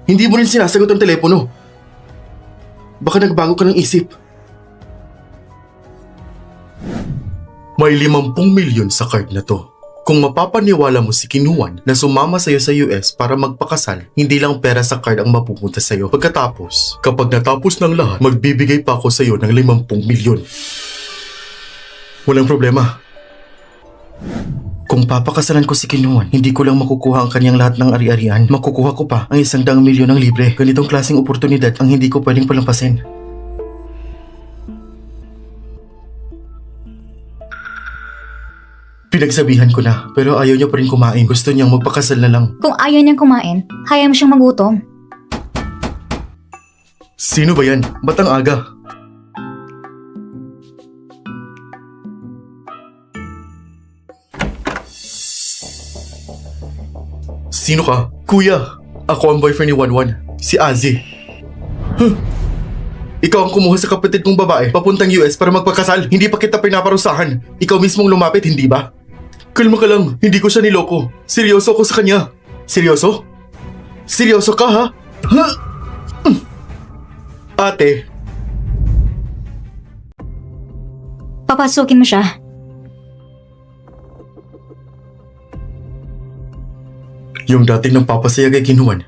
Hindi mo rin sinasagot ang telepono. Baka nagbago ka ng isip. May 50 milyon sa card na to. Kung mapapaniwala mo si Kinhuan na sumama sa'yo sa US para magpakasal, hindi lang pera sa card ang mapupunta sa'yo. Pagkatapos, kapag natapos ng lahat, magbibigay pa ako sa'yo ng 50 milyon. Walang problema. Kung papakasalan ko si Kinhuan, hindi ko lang makukuha ang kanyang lahat ng ari-arian. Makukuha ko pa ang 100 milyon ng libre. Ganitong klaseng oportunidad ang hindi ko pwedeng palampasin. Pinagsabihan ko na, pero ayaw niya pa rin kumain. Gusto niyang magpakasal na lang. Kung ayaw niyang kumain, hayaan mo siyang magutom. Sino ba yan? Ba't ang aga? Sino ka? Kuya, ako ang boyfriend ni Wanwan, si Azzy. Huh? Ikaw ang kumuha sa kapatid kong babae papuntang US para magpakasal. Hindi pa kita pinaparusahan. Ikaw mismong lumapit, hindi ba? Kalma ka lang, hindi ko siya niloko. Seryoso ako sa kanya. Seryoso? Seryoso ka ha? Huh? Ate, Papasukin mo siya. yung dating nang papasaya kay Kinhuan,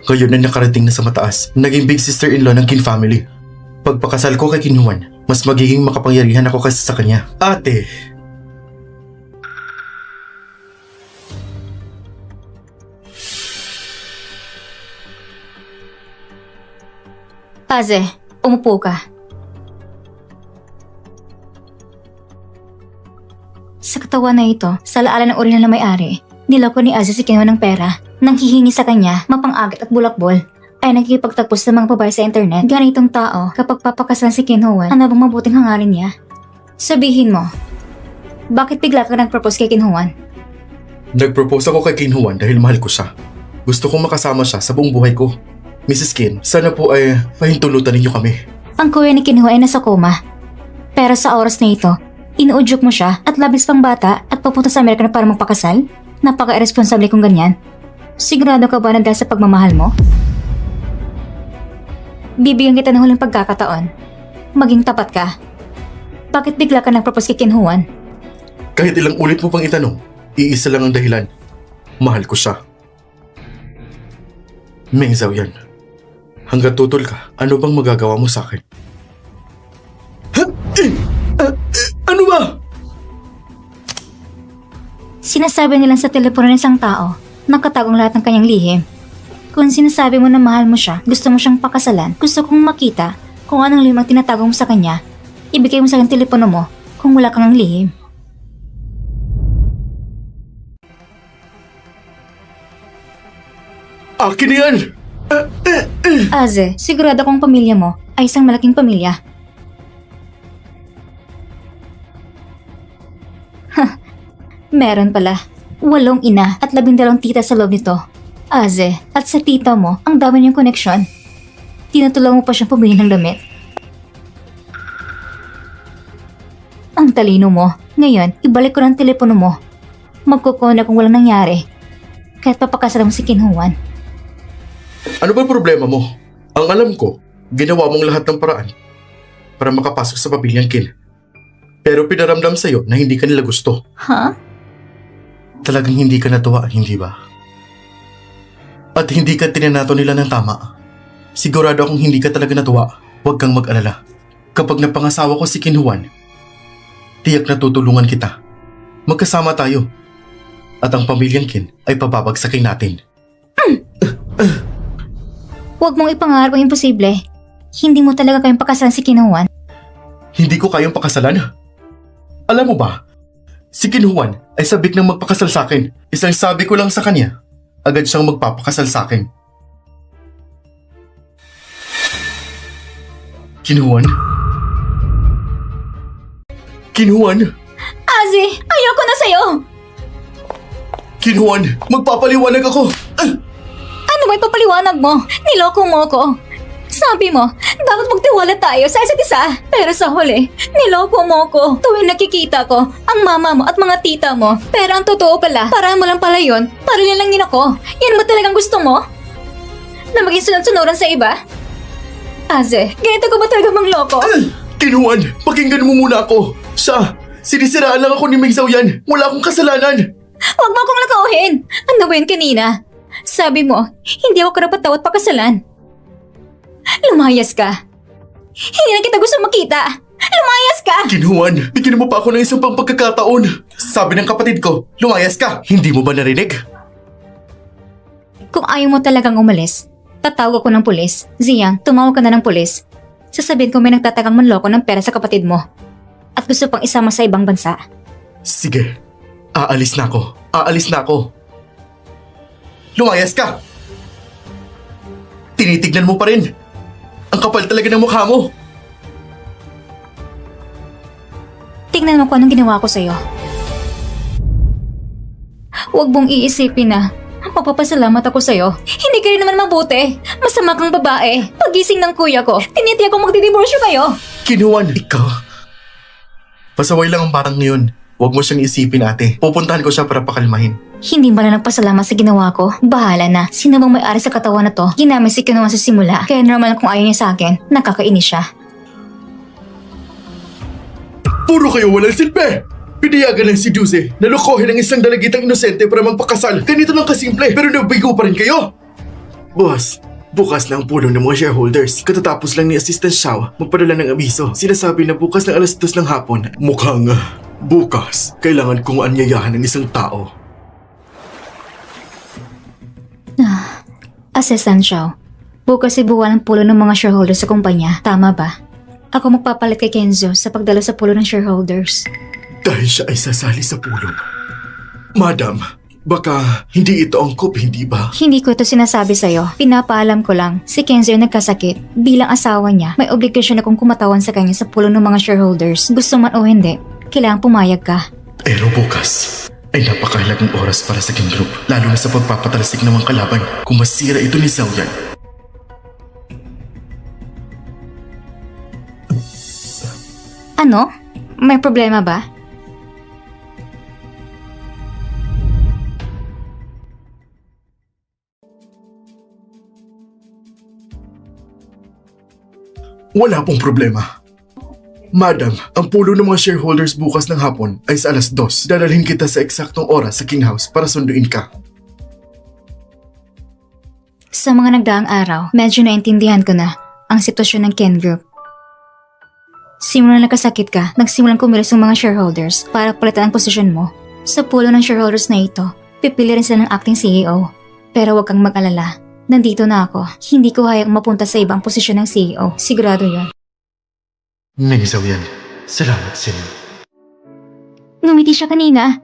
ngayon na nakarating na sa mataas. Naging big sister-in-law ng Kin family. Pagpakasal ko kay Kinhuan, mas magiging makapangyarihan ako kaysa sa kanya. Ate! Aze, umupo ka. Sa katawan na ito, sa laala ng orihinal na may-ari, niloko ni Aze si Kinhuan ng pera. Nang hihingi sa kanya, mapang-agat at bulakbol, ay nakikipagtagpos sa mga babae sa internet. Ganitong tao, kapag papakasalan si Kinhuan, ano bang mabuting hangarin niya? Sabihin mo, bakit bigla ka nag-propose kay Kinhuan? Nag-propose ako kay Kinhuan dahil mahal ko siya. Gusto kong makasama siya sa buong buhay ko. Mrs. Kin, sana po ay pahintulutan ninyo kami. Ang kuya ni Kinhuan ay nasa koma. Pero sa oras na ito, Inuudyok mo siya at labis pang bata at papunta sa Amerika na para magpakasal? Napaka-irresponsable kung ganyan. Sigurado ka ba na dahil sa pagmamahal mo? Bibigyan kita ng huling pagkakataon. Maging tapat ka. Bakit bigla ka nag-propose kay Ken Juan? Kahit ilang ulit mo pang itanong, iisa lang ang dahilan. Mahal ko siya. Meng Zhao yan. Hanggat tutol ka, ano bang magagawa mo sa akin? Ano ba? Sinasabi nilang sa telepono ng isang tao, nakatagong lahat ng kanyang lihim. Kung sinasabi mo na mahal mo siya, gusto mo siyang pakasalan, gusto kong makita kung anong lihim ang tinatago mo sa kanya, ibigay mo sa akin telepono mo kung wala kang lihim. Akin na yan! Aze, sigurado kong pamilya mo ay isang malaking pamilya. Meron pala. 8 ina at 12 tita sa loob nito. Aze, at sa tita mo, ang dami niyong koneksyon. Tinutulungan mo pa siyang pumili ng damit. Ang talino mo. Ngayon, ibalik ko ng telepono mo. Magkukuna kung walang nangyari. Kahit papakasalan mo si Ken Juan. Ano ba problema mo? Ang alam ko, ginawa mong lahat ng paraan para makapasok sa pamilyang Kin. Pero pinaramdam sa'yo na hindi ka nila gusto. Ha? Talagang hindi ka natuwa, hindi ba? At hindi ka tinanato nila ng tama. Sigurado akong hindi ka talaga natuwa. Huwag kang mag-alala. Kapag napangasawa ko si Ken Juan, tiyak na tutulungan kita. Magkasama tayo. At ang pamilyang Kin ay pababagsakin natin. Huwag mong ipangarap ang imposible. Hindi mo talaga kayong pakasalan si Ken Juan. Hindi ko kayang pakasalan. Alam mo ba, si Ken Juan ay sabik ng magpakasal sa akin. Isang sabi ko lang sa kanya, agad siyang magpapakasal sa akin. Ken Juan? Ken Juan? Aze, ayoko na sa'yo! Ken Juan, magpapaliwanag ako! Ano ba ipapaliwanag mo? Niloko mo ko. Sabi mo, dapat magtiwala tayo sa isa't isa. Pero sa huli, niloko mo ko. Tuwing nakikita ko, ang mama mo at mga tita mo. Pero ang totoo pala, para mo lang pala yun. Para lang din ako. Yan ba talagang gusto mo? Na maging sunod-sunuran sa iba? Aze, ganito ko ba talaga mangloko? Ken Juan, pakinggan mo muna ako. Sinisiraan lang ako ni Meng Zhao yan. Wala akong kasalanan. Huwag mo akong lakauhin. Ano ba yun kanina? Sabi mo, hindi ako karapat-dapat pakasalan. Lumayas ka. Hindi na kita gusto makita. Lumayas ka! Ken Juan, bigyan mo pa ako ng isang pang pagkakataon. Sabi ng kapatid ko, lumayas ka. Hindi mo ba narinig? Kung ayaw mo talagang umalis, tatawag ako ng pulis. Ziyang, tumawag ka na ng pulis. Sasabihin ko may nagtatagang manloko ng pera sa kapatid mo. At gusto pang isama sa ibang bansa. Sige, aalis na ako. Aalis na ako. Lumayas ka! Tinitignan mo pa rin. Ang kapal talaga ng mukha mo. Tingnan mo kung anong ginawa ko sa'yo. Huwag mong iisipin na mapapasalamat ako sa'yo. Hindi ka rin naman mabuti. Masama kang babae. Pagising ng kuya ko, tinitiyak ko magdidiborsyo kayo. Ken Juan, Ikaw? Pasaway lang ang batang ngayon. Huwag mo siyang isipin, ate. Pupuntahan ko siya para pakalmahin. Hindi ba na nagpasalamat sa ginawa ko? Bahala na. Sino bang may-ari sa katawan na to? Ginamit si Kinuha sa simula. Kaya normal kung ayaw niya sa akin, nakakainis siya. puro kayo walang silbi. Pinayagan lang si Juice na lokohin ang isang dalagitang inosente para magpakasal. Ganito lang kasimple, pero nabigo pa rin kayo. Boss, bukas na ang pulong ng mga shareholders. Katatapos lang ni Assistant Xiao magpadala ng abiso. Sinasabi na bukas ng alas 2 ng hapon. Mukhang bukas, kailangan kong anyayahan ng isang tao. Assistant Xiao, bukas ibuwan ang pulo ng mga shareholders sa kumpanya. Tama ba? Ako magpapalit kay Kenzo sa pagdalo sa pulo ng shareholders. Dahil siya ay sasali sa pulong. Madam, baka hindi ito angkop, hindi ba? Hindi ko ito sinasabi sa'yo. Pinapaalam ko lang, si Kenzo ay nagkasakit. Bilang asawa niya, may obligasyon akong kumatawan sa kanya sa pulo ng mga shareholders. Gusto man o hindi, kailangan pumayag ka. Pero bukas ay napakahalagang oras para sa King Group. Lalo na sa pagpapatalasik ng mga kalaban kung masira ito ni Xiao Yan. Ano? May problema ba? Wala pong problema. Madam, ang pulo ng mga shareholders bukas ng hapon ay sa 2:00. Dadalhin kita sa eksaktong oras sa King House para sunduin ka. Sa mga nagdaang araw, medyo naintindihan ko na ang sitwasyon ng Ken Group. Simula nagkasakit ka, nagsimulang kumilos ang mga shareholders para palitan ang posisyon mo. Sa pulo ng shareholders na ito, pipili rin sila ng acting CEO. Pero huwag kang mag-alala. Nandito na ako. Hindi ko hayang mapunta sa ibang posisyon ng CEO. Sigurado yon. Meng Xiaoyan, salamat sa inyo. Ngumiti siya kanina.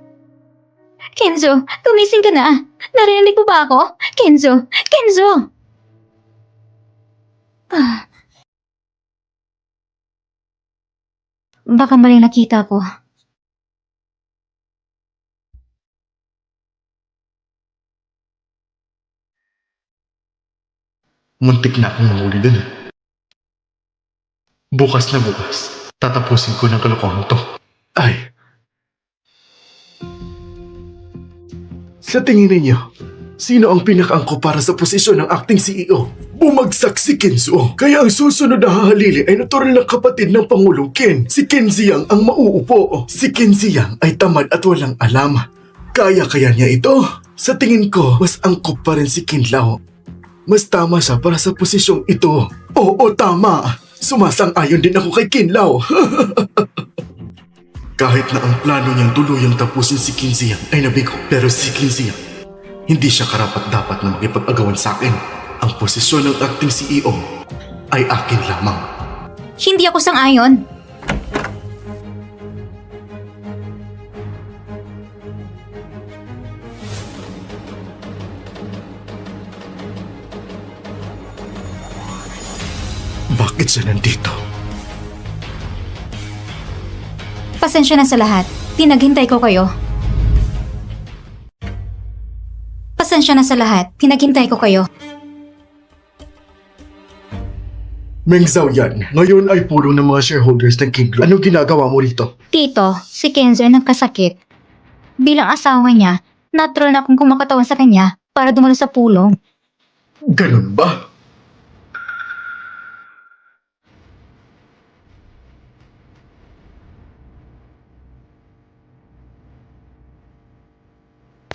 Kenzo, gumising ka na. Narinig mo ba ako? Kenzo! Kenzo! Baka maling nakita ko. Muntik na akong mahuli dun. Bukas na bukas, tatapusin ko ng kalokohan to. Ay, Sa tingin ninyo, sino ang pinakaangko para sa posisyon ng acting CEO? Bumagsak si Kenzo. Kaya ang susunod na hahalili ay natural na kapatid ng Pangulong Ken. Si Ken Ziyang ang mauupo. Si Ken Ziyang ay tamad at walang alam. Kaya niya ito. Sa tingin ko, mas angkop pa rin si Ken Lao. Mas tama siya para sa posisyong ito. Oo, tama. Sumasang-ayon din ako kay Ken Lao. Kahit na ang plano niyang tuluyang tapusin si Ken Ziyang ay nabigo. Pero si Ken Ziyang, hindi siya karapat-dapat na makipag-agawan sa akin. Ang posisyon ng acting CEO ay akin lamang. Hindi ako sang-ayon. Bakit siya nandito? Pasensya na sa lahat. Pinaghintay ko kayo. Pasensya na sa lahat. Pinaghintay ko kayo. Meng Xiaoyan, ngayon ay pulong ng mga shareholders ng King Group. Anong ginagawa mo rito? Tito, si Kenzo ay nagkasakit. Bilang asawa niya, natural na akong kumakatawan sa kanya para dumalo sa pulong. Ganun ba?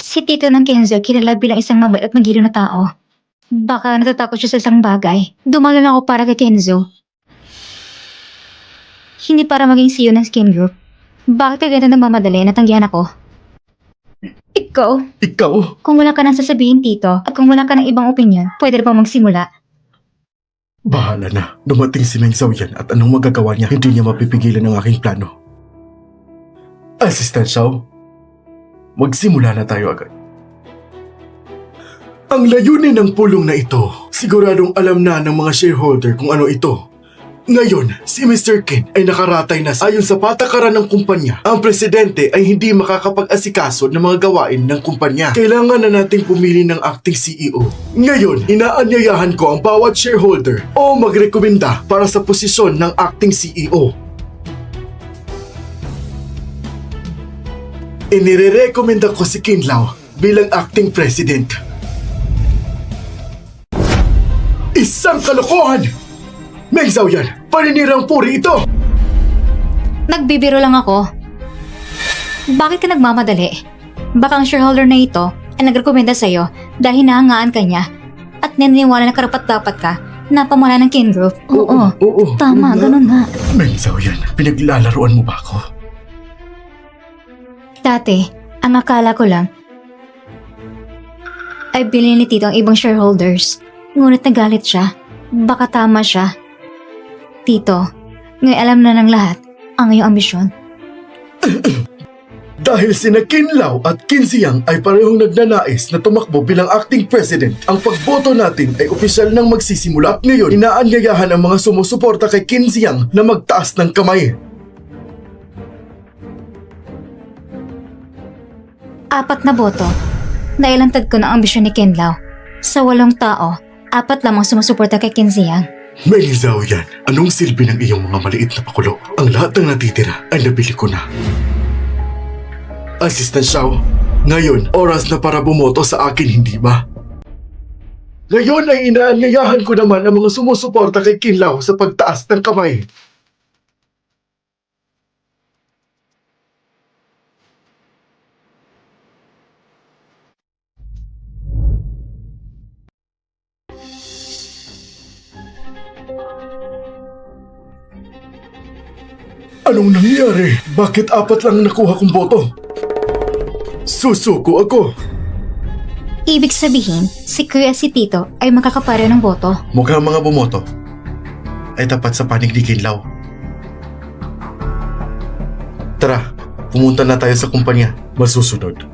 Si Tito ng Kenzo kilala bilang isang mabait at magiliw na tao. Baka natatakot siya sa isang bagay. Dumalo na ako para kay Kenzo. Hindi para maging CEO ng Skin Group. Bakit ka ganito nagmamadali na tanggihan ako? Ikaw? Ikaw? Kung wala ka nang sasabihin, Tito, at kung wala ka ng ibang opinion, pwede na bang magsimula? Bahala na. Dumating si Meng Xiaoyan at anong magagawa niya, hindi niya mapipigilan ang aking plano. Assistant Xiao, magsimula na tayo agad. Ang layunin ng pulong na ito, siguradong alam na ng mga shareholder kung ano ito. Ngayon, si Mr. Ken ay nakaratay na ayon sa patakaran ng kumpanya. Ang presidente ay hindi makakapag-asikaso ng mga gawain ng kumpanya. Kailangan na nating pumili ng acting CEO. Ngayon, inaanyayahan ko ang bawat shareholder o magrekomenda para sa posisyon ng acting CEO. Inirerekomenda ko si Ken Lao bilang acting president. Isang kalokohan! Meng Xiaoyan, paninirang puri ito! Nagbibiro lang ako. Bakit ka nagmamadali? Baka ang shareholder na ito ay nagrekomenda sa'yo dahil hinahangaan ka niya at naniniwala na karapat-dapat ka na pamana ng Kin Group. Oo, tama, ganun nga. Meng Xiaoyan, pinaglalaroan mo ba ako? Dati, ang akala ko lang ay bilhin ni Tito ang ibang shareholders. Ngunit nagalit siya. Baka tama siya. Tito, ngayon alam na ng lahat ang iyong ambisyon. Dahil sina Ken Lao at Ken Ziyang ay parehong nagnanais na tumakbo bilang acting president, ang pagboto natin ay opisyal nang magsisimula. At ngayon, inaanyayahan ang mga sumusuporta kay Ken Ziyang na magtaas ng kamay. 4 na boto. Nailantad ko na ang ambisyon ni Ken Lao. Sa 8 tao, 4 lamang sumusuporta kay Ken Ziyang. Meng Zhao yan, anong silbi ng iyong mga maliit na pakulo? Ang lahat ng natitira ay nabili ko na. Assistant Xiao, ngayon oras na para bumoto sa akin, hindi ba? Ngayon ay inaanyayahan ko naman ang mga sumusuporta kay Kinlaw sa pagtaas ng kamay. Anong nangyari? Bakit 4 lang nakuha kong boto? Susuko ako. Ibig sabihin, si Kuya si Tito ay makakapareho ng boto. Mukhang mga bumoto ay tapat sa panig ni Kinlaw. Tara, pumunta na tayo sa kumpanya. Masusunod.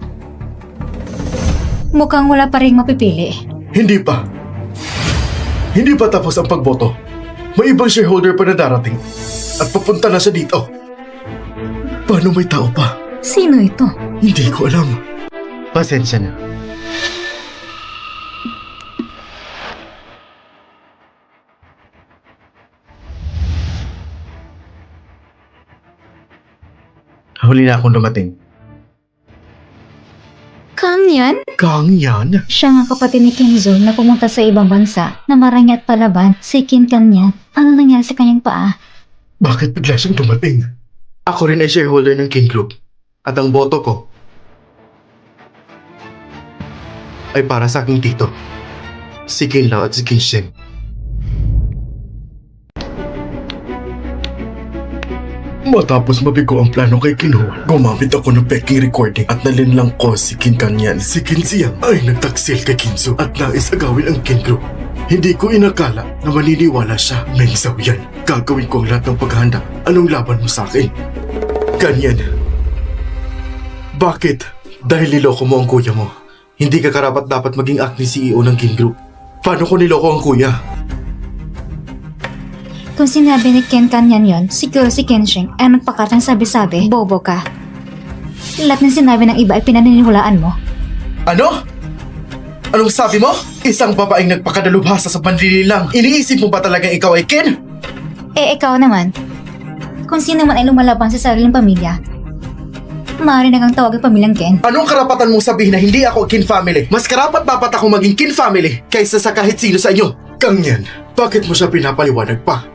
Mukhang wala pa rin mapipili. Hindi pa. Hindi pa tapos ang pagboto. May ibang shareholder pa na darating. At papunta na siya dito. Paano may tao pa? Sino ito? Hindi ko alam. Pasensya na. Huli na akong dumating. Kang yan? Kang yan? Siya nga kapatid ni Kenzo na pumunta sa ibang bansa na marangya at palaban si Kin Kang yan. Ano nangyari sa kanyang paa? Bakit bigla siyang dumating? Ako rin ay shareholder ng King Group. At ang boto ko ay para sa aking tito, si Kinlaw at si Kinsheng. Matapos mabigo ang plano kay Kinho, gumamit ako ng peking recording at nalinlang ko si Kin Kanyan. Si Kin Siyang ay nagtaksil kay Kinzo at nais agawin ang Kin Group. Hindi ko inakala na maniniwala siya. Meng Zhao yan. Gagawin ko ang lahat ng paghahanda. Anong laban mo sa akin? Kanyan. Bakit? Dahil niloko mo ang kuya mo. Hindi ka karapat dapat maging acting CEO ng King Group. Paano ko niloko ang kuya? Kung sinabi ni Ken Kanyan yon, siguro si Kensheng ay nagpakatang sabi-sabi, bobo ka. Lahat ng sinabi ng iba ay pinaniniwalaan mo. Ano? Anong sabi mo? Isang babaeng nagpakadalubhasa sa panlililang. Iniisip mo ba talagang ikaw ay Ken? Eh ikaw naman, kung sino man ay lumalaban sa sariling pamilya, maaari na kang tawagin pamilyang Ken. Anong karapatan mong sabihin na hindi ako Kin family? Mas karapat dapat ako maging Kin family kaysa sa kahit sino sa inyo. Kanyan, bakit mo siya pinapaliwanag pa?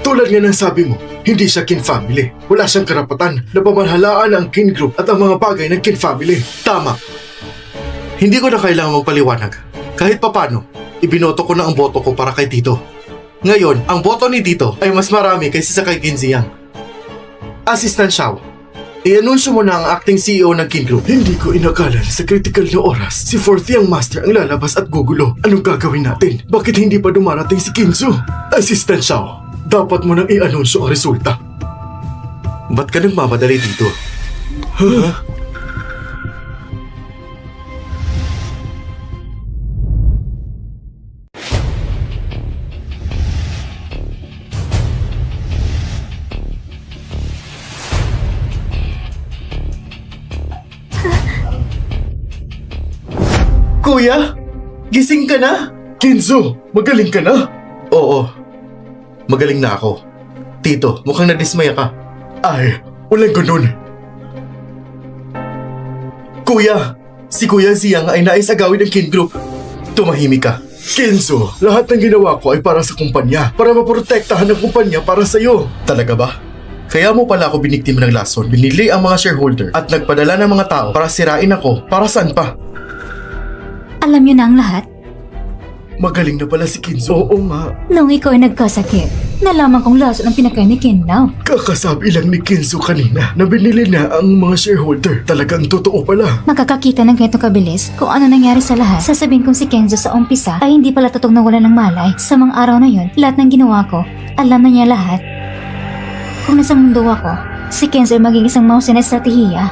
Tulad nga ng sabi mo, hindi siya Kin family. Wala siyang karapatan na pamahalaan ang Kin Group at ang mga bagay ng Kin family. Tama. Hindi ko na kailangan magpaliwanag. Kahit papano, ibinoto ko na ang boto ko para kay Tito. Ngayon, ang boto ni Tito ay mas marami kaysa sa kay Kinziyang. Assistant Xiao, i-anunsyo mo na ang acting CEO ng King Group. Hindi ko inakala na sa critical na oras, si Fourth Young Master ang lalabas at gugulo. Anong gagawin natin? Bakit hindi pa dumarating si Kinzo? Assistant Xiao, dapat mo nang i-anunsyo ang resulta. Ba't ka nagmamadali dito? Huh? Kuya, gising ka na? Kinzo, magaling ka na? Oo, magaling na ako. Tito, mukhang nadismaya ka. Ay, walang ganun. Kuya, si Kuya Ziyang ay nais agawin ng King Group. Tumahimik ka. Kinzo, lahat ng ginawa ko ay para sa kumpanya. Para maprotektahan ng kumpanya para sa'yo. Talaga ba? Kaya mo pala ako biniktima ng lason. Binili ang mga shareholder at nagpadala ng mga tao para sirain ako. Para saan pa? Alam niyo na ang lahat? Magaling na pala si Kinzo. Oo nga. Nung ikaw ay nagkasakit, nalaman kong lason ang pinakain ni Kinlaw. Kakasabi lang ni Kinzo kanina na binili na ang mga shareholder. Talagang totoo pala. Makakakita ng ganito kabilis kung ano nangyari sa lahat. Sasabihin kong si Kenzo sa umpisa ay hindi pala totoong nawala ng malay. Sa mga araw na yon, lahat ng ginawa ko, alam na niya lahat. Kung nasa mundo ako, si Kenzo ay maging isang mouse na estratehiya.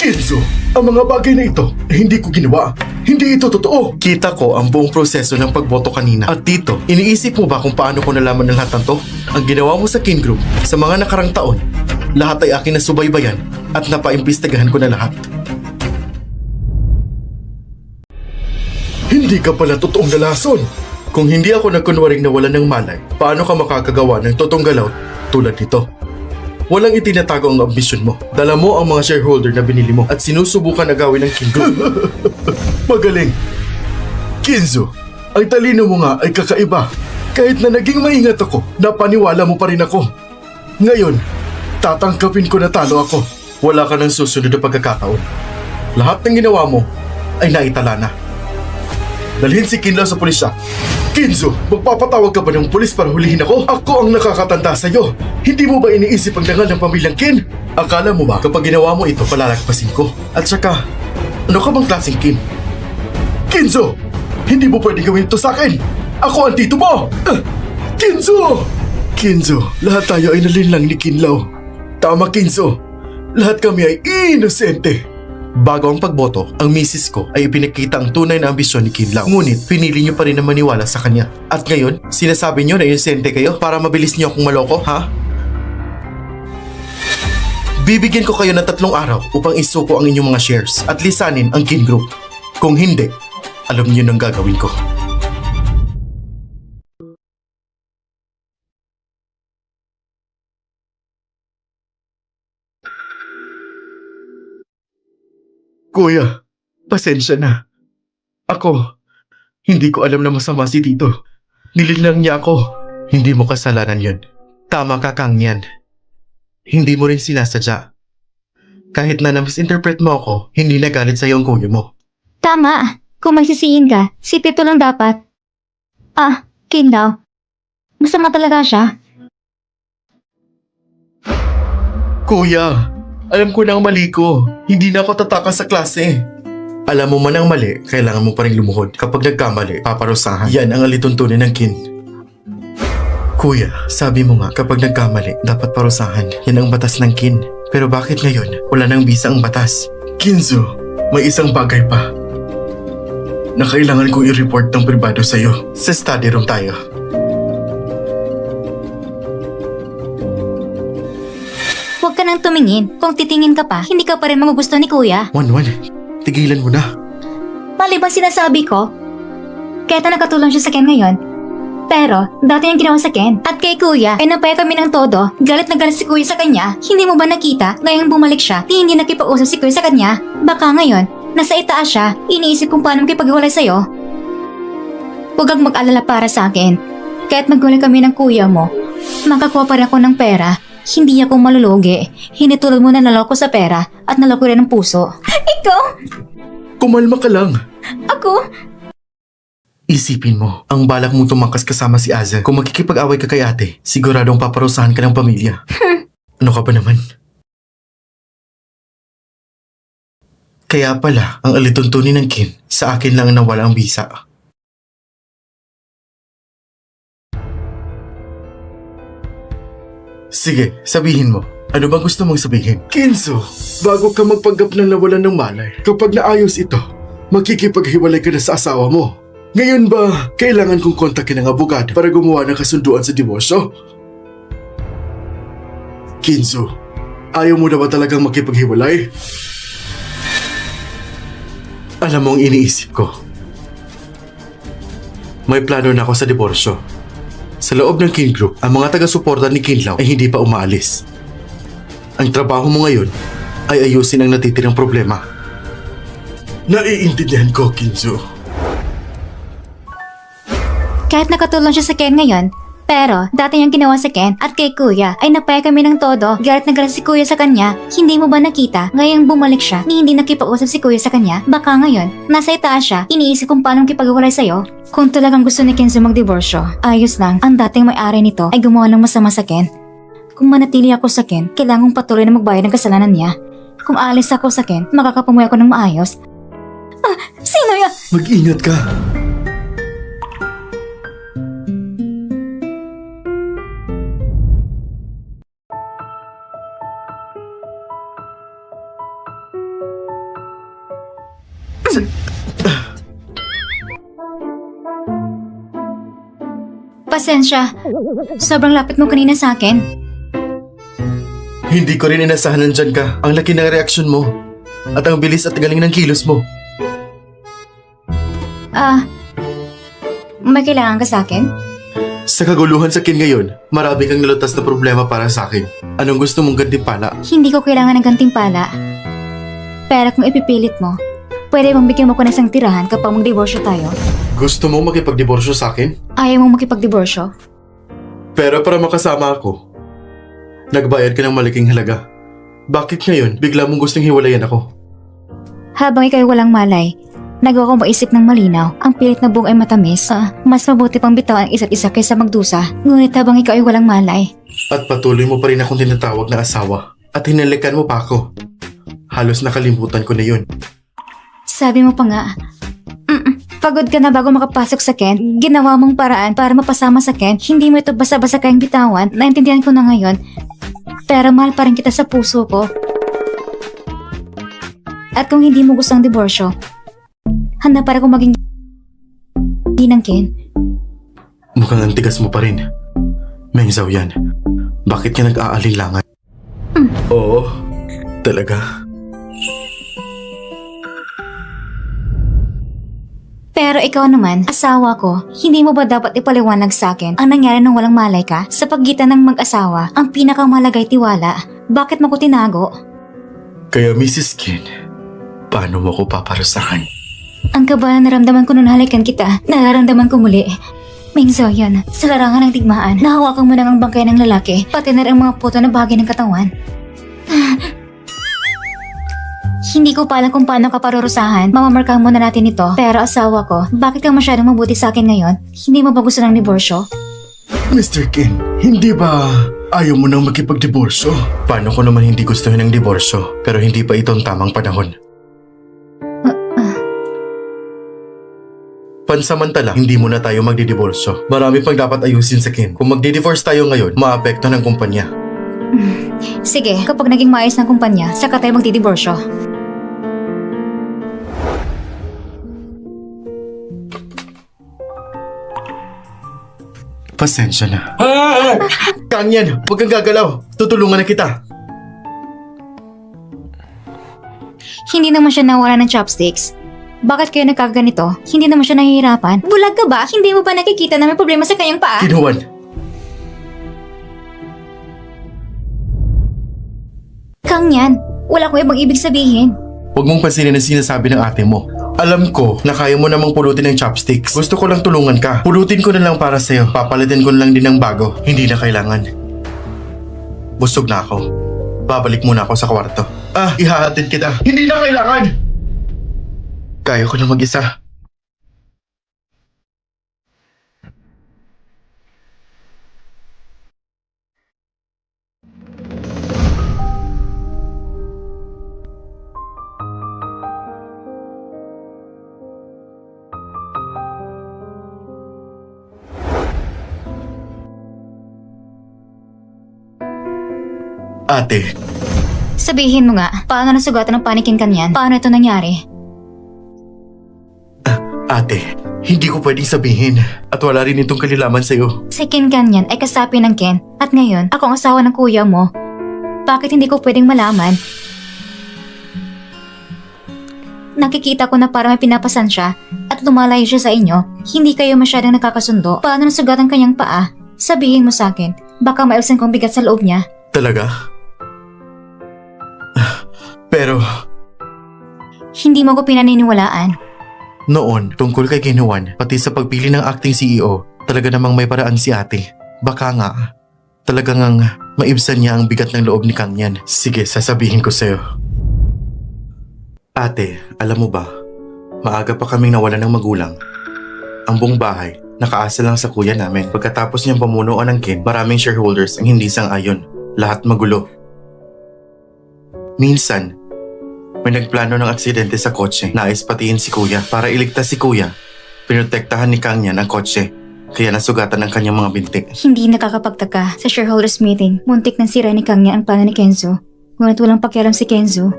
Kinzo, ang mga bagay na ito ay hindi ko ginawa. Hindi ito totoo. Kita ko ang buong proseso ng pagboto kanina. At Tito, iniisip mo ba kung paano ko nalaman ng lahat ng to? Ang ginawa mo sa King Group sa mga nakarang taon, lahat ay akin na subaybayan at napaimbestigahan ko na lahat. Hindi ka pala totoong nalason. Kung hindi ako nagkunwaring nawalan ng malay, paano ka makakagawa ng totong galaw tulad nito? Walang itinatago ang ambisyon mo. Dala mo ang mga shareholder na binili mo at sinusubukan na gawin ng King Group. Magaling! Kinzo, ang talino mo nga ay kakaiba. Kahit na naging maingat ako, napaniwala mo pa rin ako. Ngayon, tatangkapin ko na talo ako. Wala ka ng susunod na pagkakataon. Lahat ng ginawa mo ay naitala na. Dalhin si Kinlaw sa pulisya. Kinzo, magpapatawag ka ba ng pulis para hulihin ako? Ako ang nakakatanda sa'yo. Hindi mo ba iniisip ang dangal ng pamilyang Kin? Akala mo ba kapag ginawa mo ito, palalagpasin ko? At saka, ano ka bang klaseng Kin? Kinzo! Hindi mo pwede gawin ito sa akin! Ako ang tito mo! Kinzo! Kinzo, lahat tayo ay nalinlang ni Kinlaw. Tama, Kinzo. Lahat kami ay inosente. Bago ang pagboto, ang misis ko ay ipinakita ang tunay na ambisyon ni Kinlaw. Ngunit, pinili niyo pa rin na maniwala sa kanya. At ngayon, sinasabi niyo na inosente kayo para mabilis niyo akong maloko, ha? Bibigyan ko kayo ng 3 araw upang isuko ang inyong mga shares at lisanin ang Kin Group. Kung hindi, alam niyo nang gagawin ko. Kuya, pasensya na. Ako, hindi ko alam na masama si Tito. Nilinlang niya ako. Hindi mo kasalanan yun. Tama ka, Kang yan. Hindi mo rin sinasadya. Kahit na na-misinterpret mo ako, hindi nagalit sa'yo ang kuya mo. Tama. Kung magsisihin ka, si Tito lang dapat. Kinlaw. Masama talaga siya. Kuya, alam ko na ang mali ko. Hindi na ako tatakas sa klase. Alam mo man ang mali, kailangan mo pa rin lumuhod. Kapag nagkamali, paparusahan. Yan ang alituntunin ng Kin. Kuya, sabi mo nga, kapag nagkamali, dapat parusahan. Yan ang batas ng Kin. Pero bakit ngayon, wala nang bisa ang batas? Kinzo, may isang bagay pa na kailangan kong i-report ng pribado sa'yo. Sa study room tayo. Huwag ka nang tumingin. Kung titingin ka pa, hindi ka pa rin magugusto ni Kuya. Wanwan, tigilan mo na. Mali bang sinasabi ko? Kaya nakatulong siya sa Ken ngayon. Pero, dati yung ginawa sa Ken. At kay Kuya, ay napaya kami ng todo. Galit na galit si Kuya sa kanya. Hindi mo ba nakita? Ngayong bumalik siya, di hindi nakipag-usap si Kuya sa kanya. Baka ngayon, nasa itaas siya, iniisip kung paano makipag-iwalay sa'yo. Huwag kang mag-alala para sa akin. Kahit magulay kami ng Kuya mo, makakuha pa rin ako ng pera. Hindi ako malulugi. Hindi tulad mo na naloko sa pera at naloko rin ng puso. Ikaw? Kumalma ka lang. Ako? Isipin mo, ang balak mong tumangkas kasama si Aza. Kung makikipag-away ka kay ate, siguradong paparusahan ka ng pamilya. Ano ka ba naman? Kaya pala, ang alituntunin ng Kin, sa akin lang nawala ang bisa. Sige, sabihin mo. Ano bang gusto mong sabihin? Kinzo, bago ka magpanggap ng nawalan ng malay, kapag naayos ito, makikipaghiwalay ka na sa asawa mo. Ngayon ba, kailangan kong kontakin ng abogado para gumawa ng kasunduan sa diborsyo? Kinzo, ayaw mo na ba talagang makipaghiwalay? Alam mo ang iniisip ko. May plano na ako sa diborsyo. Sa loob ng Kin Group, ang mga taga-suporta ni Kinlaw ay hindi pa umaalis. Ang trabaho mo ngayon ay ayusin ang natitirang problema. Naiintindihan ko, Kinzo. Kahit nakatulong siya sa Ken ngayon, pero dati niyang ginawa sa Ken at kay Kuya ay napaya kami ng todo. Galit na galit si Kuya sa kanya. Hindi mo ba nakita? Ngayong bumalik siya, ni hindi nakipag-usap si Kuya sa kanya. Baka ngayon, nasa itaas siya, iniisip kung paano makipag-iwalay sa'yo. Kung talagang gusto ni Kenzo magdiborsyo, ayos lang. Ang dating may-ari nito ay gumawa ng masama sa Ken. Kung manatili ako sa Ken, kailangang patuloy na magbayad ng kasalanan niya. Kung aalis ako sa Ken, makakapamuhay ako ng maayos. Sino yan? Mag-ingat ka. Pasensya. Sobrang lapit mo kanina sa akin. Hindi ko rin inasahan nandyan ka. Ang laki ng reaksyon mo. At ang bilis at galing ng kilos mo. may kailangan ka sa akin? Sa kaguluhan sa Kin ngayon, marami kang nalutas na problema para sa akin. Anong gusto mong gantimpala? Hindi ko kailangan ng gantimpala. Pero kung ipipilit mo, pwede bang bigyan mo ko ng isang tirahan kapag magdiborsyo tayo? Gusto mo makipagdiborsyo sa akin? Ayaw mo makipagdiborsyo? Pero para makasama ako, nagbayad ka ng malaking halaga. Bakit ngayon bigla mong gustong hiwalayan ako? Habang ikaw ay walang malay, nagawa ko maisip ng malinaw. Ang pilit na buong ay matamis. Mas mabuti pang bitaw ang isa't isa kaysa magdusa. Ngunit habang ikaw ay walang malay, At patuloy mo pa rin akong tinatawag na asawa. At hinalikan mo pa ako. Halos nakalimutan ko na yun. sabi mo pa nga, pagod ka na bago makapasok sa Ken, ginawa mong paraan para mapasama sa Ken, hindi mo ito basta-basta kayang bitawan, naintindihan ko na ngayon. Pero mahal pa rin kita sa puso ko. At kung hindi mo gusto ang diborsyo, handa para kung maging ng Ken. Mukhang ang tigas mo pa rin. Meng Zhao yan. Bakit ka nag-aalinlangan? Oo, talaga. Pero ikaw naman, asawa ko, hindi mo ba dapat ipaliwanag sa akin ang nangyari nung walang malay ka? Sa pagitan ng mag-asawa, ang pinakamahalaga ay tiwala. Bakit mo ko tinago? Kaya Mrs. Kin, paano mo ko paparusahan? Ang kaba na naramdaman ko nung halikan kita, nararamdaman ko muli. Meng Zhao yan, sa larangan ng digmaan, nahawakan mo na ang bangkay ng lalaki, pati na rin ang mga puto na bahagi ng katawan. Hindi ko pa alam kung paano ka parurusahan. Mamamarkahan muna natin ito. Pero asawa ko, bakit ka masyadong mabuti sa akin ngayon? Hindi mo ba gusto ng diborsyo? Mr. Kin, hindi ba ayaw mo nang makipagdiborsyo? Paano ko naman hindi gustuhin ng diborsyo, pero hindi pa ito ang tamang panahon? Pansamantala, hindi muna tayo magdidiborsyo. Marami pang dapat ayusin sa Kin. Kung magdi-divorce tayo ngayon, maapekto ng kumpanya. Sige, kapag naging maayos ng kumpanya, saka tayo magdidiborsyo. Pasensya na. Kanyan, huwag kang gagalaw. Tutulungan na kita. Hindi naman siya nawala ng chopsticks. Bakit kayo nagkaganito? Hindi naman siya nahihirapan. Bulag ka ba? Hindi mo ba nakikita na may problema sa kanyang paa? Kinuwan. Kang yan, wala ko ibang ibig sabihin. Huwag mong pansinin ang sinasabi ng ate mo. Alam ko na kaya mo namang pulutin ng chopsticks. Gusto ko lang tulungan ka. Pulutin ko na lang para sa'yo. Papalitin ko na lang din ng bago. Hindi na kailangan. Busog na ako. Babalik muna ako sa kwarto. Ihahatid kita. Hindi na kailangan! Kaya ko na mag-isa. Ate, Sabihin mo nga, paano nasugatan ng panikin kanyan? Paano ito nangyari? ate, hindi ko pwedeng sabihin. At wala rin itong kalilaman sa'yo. Si Ken kanyan ay kasapi ng Ken. At ngayon, ako ang asawa ng kuya mo. Bakit hindi ko pwedeng malaman? Nakikita ko na parang may pinapasan siya at lumalayo siya sa inyo. Hindi kayo masyadong nakakasundo. Paano nasugatan kanyang paa? Sabihin mo sa akin, baka maiwasan kong bigat sa loob niya. Talaga? Pero, Hindi mo ko pinaniniwalaan. noon, tungkol kay Kinuan, pati sa pagpili ng acting CEO, talaga namang may paraan si ate. Baka nga, talagang ang maibsan niya ang bigat ng loob ni Kangyan. Sige, sasabihin ko sa'yo. Ate, alam mo ba, maaga pa kaming nawalan ng magulang. Ang buong bahay, nakaasa lang sa kuya namin. Pagkatapos niyang pamunuan ng Kin, maraming shareholders ang hindi sang-ayon. Lahat magulo. Minsan, may nagplano ng aksidente sa kotse. Nais patiin si kuya. Para iligtas si kuya, pinotektahan ni Kangyan ang kotse. Kaya nasugatan ng kanyang mga binti. Hindi nakakapagtaka. Sa shareholders meeting, muntik nang sira ni Kangyan ang plano ni Kenzo. Ngunit walang pakialam si Kenzo.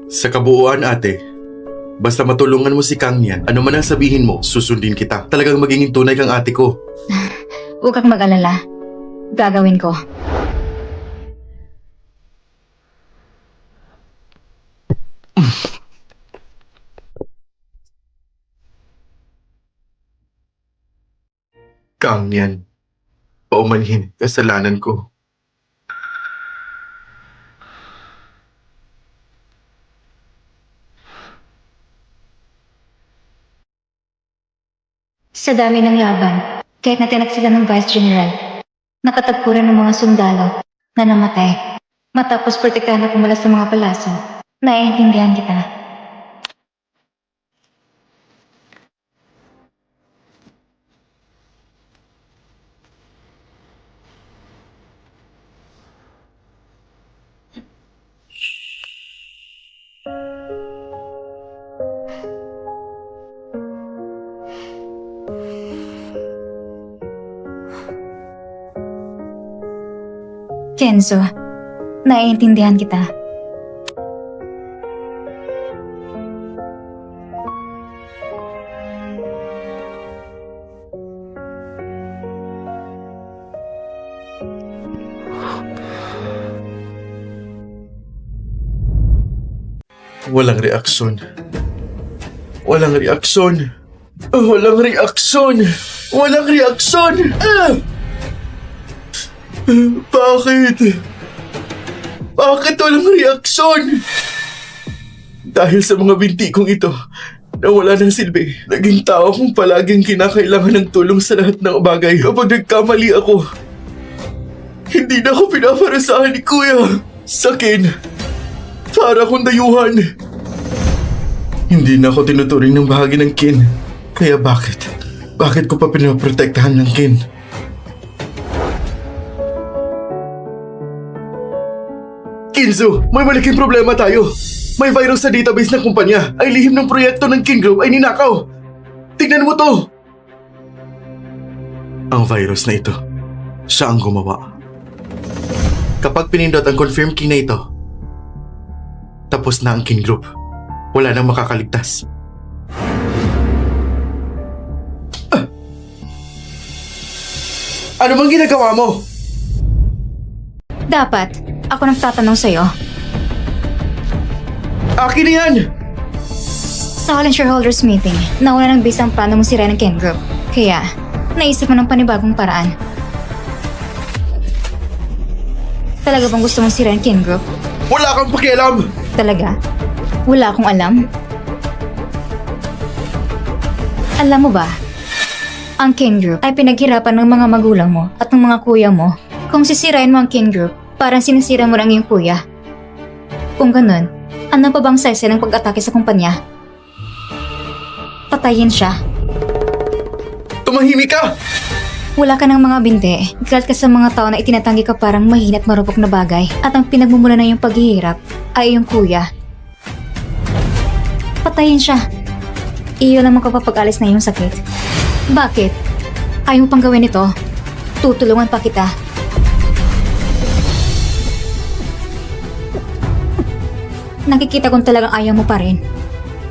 Sa kabuuan ate, basta matulungan mo si Kangyan, ano man ang sabihin mo, susundin kita. Talagang magiging tunay kang ate ko. Huwag kang mag-alala. Gagawin ko. Kang yan. Paumanhin, kasalanan ko. Sa dami ng laban, kahit natinag sila ng Vice General, nakatagpo rin ng mga sundalo na namatay. Matapos protektahan ako mula sa mga palaso, naiintindihan kita. Kenzo, naiintindihan kita. Walang reaksyon. Walang reaksyon. Walang reaksyon. Walang reaksyon. Bakit? Bakit walang reaksyon? Dahil sa mga binti kong ito, nawala ng silbi. Naging tao kong palaging kinakailangan ng tulong sa lahat ng bagay. Kapag nagkamali ako, hindi na ako pinaparusahan ni Kuya. Sakin, para akong dayuhan. Hindi na ako tinuturing ng bahagi ng Kin. Kaya bakit? Bakit ko pa pinaprotektahan ng Kin? Kinzo, may malaking problema tayo. May virus sa database ng kumpanya. Ay lihim ng proyekto ng Kin Group ay ninakaw. Tignan mo to! Ang virus na ito, siya ang gumawa. Kapag pinindot ang confirm key na ito, tapos na ang Kin Group. Wala nang makakaligtas. Ano bang ginagawa mo? Dapat, ako nagtatanong sa'yo. Akin na yan! Sa huling shareholders meeting, nauna ng base ang plano mong sirain ng Ken Group. Kaya, naisip mo ng panibagong paraan. Talaga bang gusto mong sirain Ken Group? Wala kang pakialam! Talaga? Wala akong alam. Alam mo ba, ang Ken Group ay pinaghirapan ng mga magulang mo at ng mga kuya mo. Kung sisirain mo ang Ken Group, parang sinisira mo lang yung kuya. Kung ganun, ano pa bang size ng pag-atake sa kumpanya? Patayin siya. Tumahimik ka! Wala ka ng mga binte. Galit ka sa mga tao na itinatanggi ka parang mahina at marupok na bagay. At ang pinagmumula na yung paghihirap ay yung kuya. Patayin siya. Iyon lang makapapag-alis na yung sakit. Bakit? Ayaw mo pang gawin ito? Tutulungan pa kita. Nakikita kong talagang ayaw mo pa rin.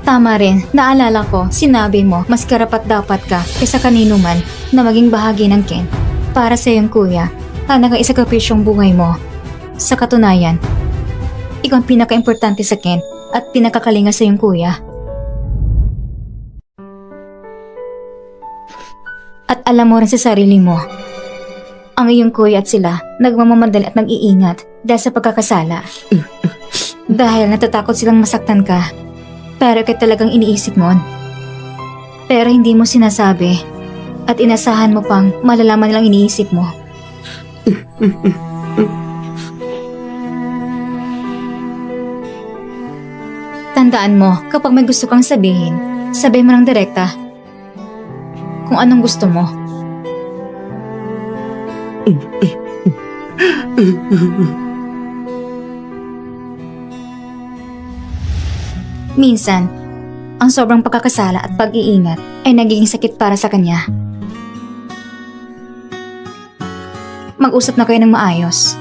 Tama rin, naalala ko, sinabi mo, mas karapat dapat ka kaysa kanino man na maging bahagi ng Ken para sa iyong kuya na nakaisakripisyong buhay mo. Sa katunayan, ikaw ang pinaka-importante sa Ken at pinakakalinga sa iyong kuya. At alam mo rin sa sarili mo, ang iyong kuya at sila nagmamamadali at nag-iingat dahil sa pagkakasala. Dahil natatakot silang masaktan ka. Pero kaya talagang iniisip mo. Pero hindi mo sinasabi. At inasahan mo pang malalaman nilang iniisip mo. Tandaan mo, kapag may gusto kang sabihin, sabihin mo ng direkta. Kung anong gusto mo. Minsan, ang sobrang pagkakasala at pag-iingat ay nagiging sakit para sa kanya. Mag-usap na kayo ng maayos.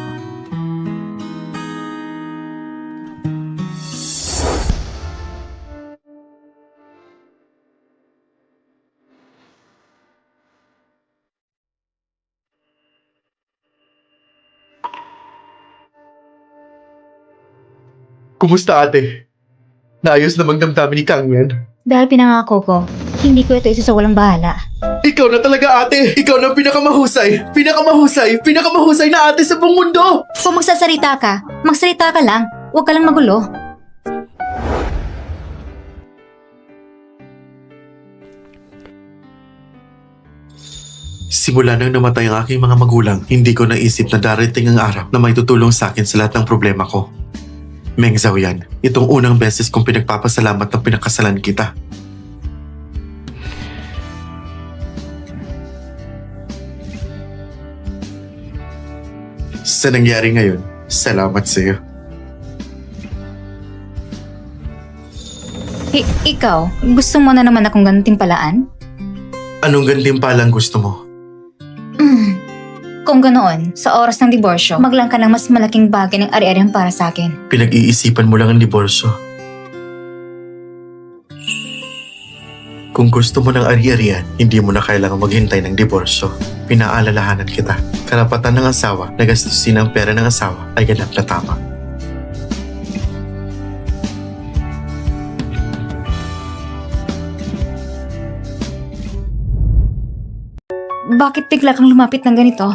Kumusta ate? Naayos na magdamdamin ni Kang yan? Dahil pinangako ko, hindi ko ito isa sa walang bahala. Ikaw na talaga ate! Ikaw na ang pinakamahusay! Pinakamahusay na ate sa buong mundo! Kung magsasalita ka, magsalita ka lang. Huwag ka lang magulo. Simula nang namatay ang aking mga magulang, hindi ko naisip na darating ang araw na may tutulong sa akin sa lahat ng problema ko. Meng Zhao yan, itong unang beses kong pinagpapasalamat na pinakasalan kita. Sa nangyari ngayon, salamat sa iyo. Ikaw, gusto mo na naman akong gantimpalaan? Anong gantimpalang gusto mo? Kung ganoon, sa oras ng diborsyo, maglang ka ng mas malaking bagay ng ari-arihan para sa akin. Pinag-iisipan mo lang ang diborsyo. Kung gusto mo ng ari-arian, hindi mo na kailangan maghintay ng diborsyo. Pinaalalahanan kita. Karapatan ng asawa na gastusin ang pera ng asawa ay ganap na tama. Bakit bigla kang lumapit ng ganito?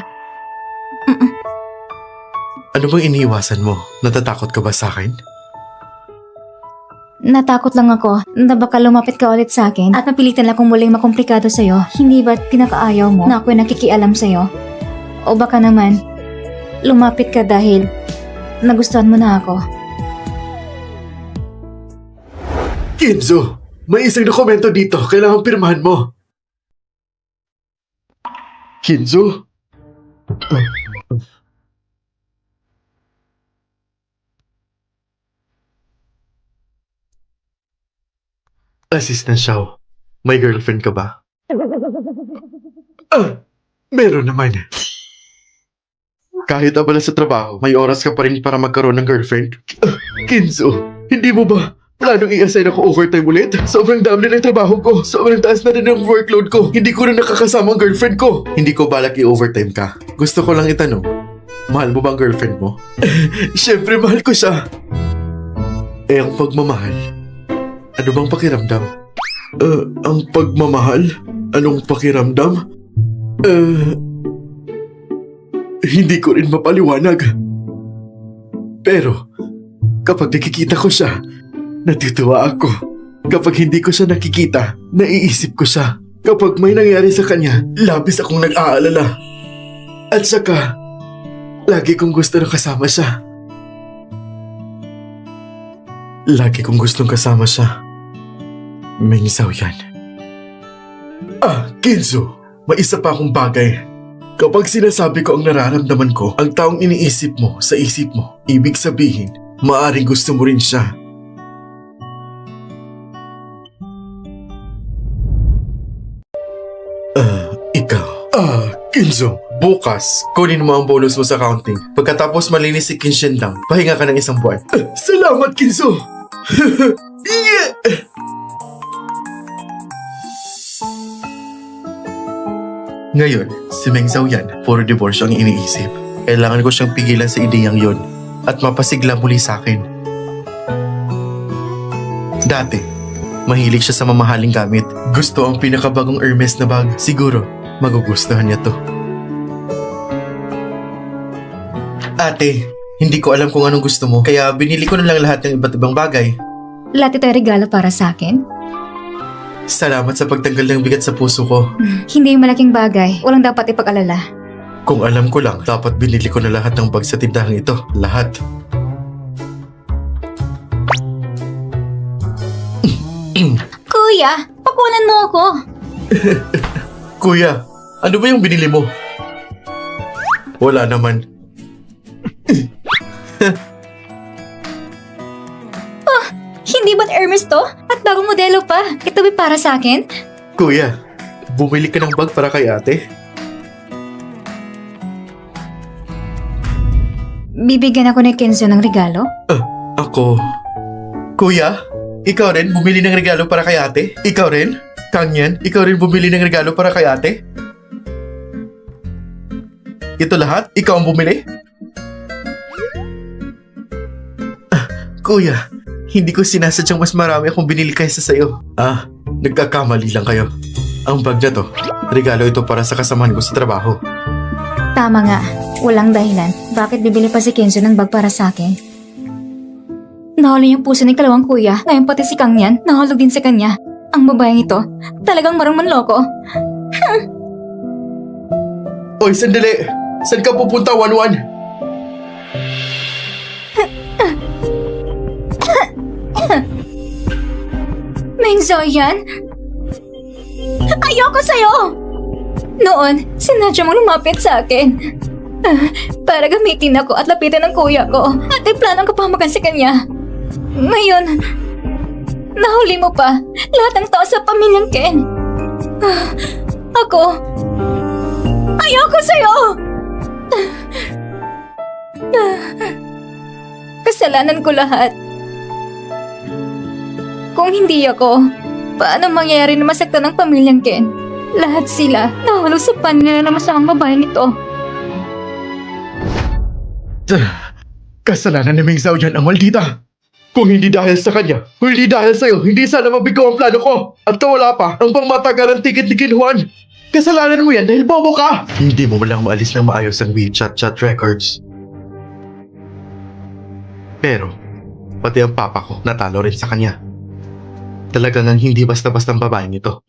Ano bang iniiwasan mo? Natatakot ka ba sa akin? Natakot lang ako na baka lumapit ka ulit sa akin at mapilitan akong muling makomplikado sa'yo. Hindi ba't pinakaayaw mo na ako'y nakikialam sa'yo? O baka naman, lumapit ka dahil nagustuhan mo na ako. Kenzo, may isang dokumento dito. Kailangan pirmahan mo. Kenzo? Assistant Xiao, may girlfriend ka ba? Meron naman. Kahit abala sa trabaho, may oras ka pa rin para magkaroon ng girlfriend? Kenzo, hindi mo ba planong i-assign ako overtime ulit? Sobrang dami na ng trabaho ko. Sobrang taas na rin ang workload ko. Hindi ko na nakakasama ang girlfriend ko. Hindi ko balak i-overtime ka. Gusto ko lang itanong, mahal mo ba ang girlfriend mo? Siyempre, mahal ko siya. Eh, ang pagmamahal, ano bang pakiramdam? Ang pagmamahal? Anong pakiramdam? Hindi ko rin mapaliwanag. Pero, kapag nakikita ko siya, natutuwa ako. Kapag hindi ko siya nakikita, naiisip ko siya. Kapag may nangyari sa kanya, labis akong nag-aalala. At saka, lagi kong gusto na kasama siya. Lagi kong gustong kasama siya. Meng Zhao yan. Kenzo, may isa pa akong bagay. Kapag sinasabi ko ang nararamdaman ko, ang taong iniisip mo sa isip mo, ibig sabihin, maaring gusto mo rin siya. Ikaw. Kenzo, Bukas, kunin mo ang bonus mo sa counting. Pagkatapos malinis si Kinshin lang, pahinga ka ng isang buwan. salamat Kenzo! Yeah! Ngayon, si Meng Zhao yan, puro divorce ang iniisip. Kailangan ko siyang pigilan sa ideyang yon at mapasigla muli sa akin. Dati, mahilig siya sa mamahaling gamit. Gusto ang pinakabagong Hermes na bag. Siguro, magugustuhan niya to. Ate, hindi ko alam kung anong gusto mo, kaya binili ko na lang lahat ng iba't ibang bagay. Lahat ito ay regalo para sa akin? Salamat sa pagtanggal ng bigat sa puso ko. Hindi yung malaking bagay. Walang dapat ipag-alala. Kung alam ko lang, dapat binili ko na lahat ng bag sa tindahan ito. Lahat. Kuya, pakunan mo ako. Kuya, ano ba yung binili mo? Wala naman. Hindi ba't Hermes to? At bagong modelo pa. Ito ba para sa akin? Kuya, bumili ka ng bag para kay ate? Bibigyan ako ni Kenzo ng regalo? Ako... Kuya, ikaw rin bumili ng regalo para kay ate? Ikaw rin? Kanyan, ikaw rin bumili ng regalo para kay ate? Ito lahat? Ikaw ang bumili? Kuya, hindi ko sinasadyang mas marami akong binili kaysa sa'yo. Nagkakamali lang kayo. Ang bag na to, regalo ito para sa kasamahan ko sa trabaho. Tama nga, walang dahilan. Bakit bibili pa si Kenzo ng bag para sa akin? Nahuli yung puso ng kalawang kuya, ngayon pati si Kang yan, nahulog din sa kanya. Ang babaeng ito, talagang marang manloko. Oy, sandali! Saan ka pupunta, Wanwan? Menzo yan? Ayoko sa'yo! Noon, sinadya mo lumapit sa akin. Para gamitin ako at lapitan ng kuya ko at ay planong kapamagan sa kanya. Ngayon, nahuli mo pa lahat ng tao sa pamilyang Ken. Ako, ayoko sa'yo! Kasalanan ko lahat. Kung hindi ako, paano mangyayari na masaktan ng pamilyang Ken? Lahat sila nahulog sa panila ng masamang babae nito. Kasalanan ni Ming Zhao yan ang maldita. Kung hindi dahil sa kanya, kung hindi dahil sa'yo, hindi sana mabigo ang plano ko. At wala pa ang pangmatagalang ticket ni Kin Juan. Kasalanan mo yan dahil bobo ka! Hindi mo malang maalis ng maayos ang WeChat chat records. Pero, pati ang papa ko natalo rin sa kanya. Talagang ang hindi basta-bastang babaeng ito.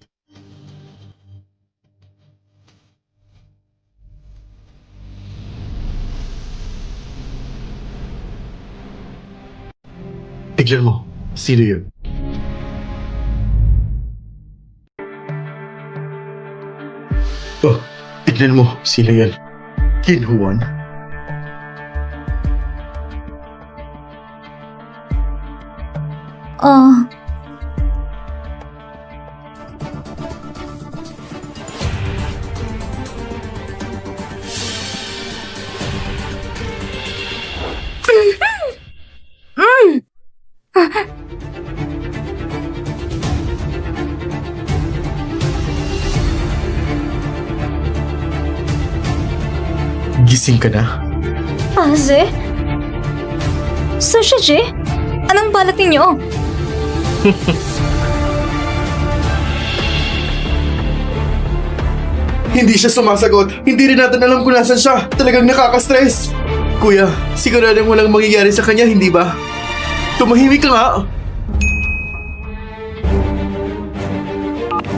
Tignan mo, sino yun? Oh, tignan mo, sino yan? Kin Juan? Oh, Gising ka na? Aze? Sushi-ji? Anong balak ninyo? Hindi siya sumasagot. Hindi rin natin alam kung nasan siya. Talagang nakaka-stress. Kuya, siguradong walang mangyayari sa kanya, hindi ba? Tumahimik ka nga.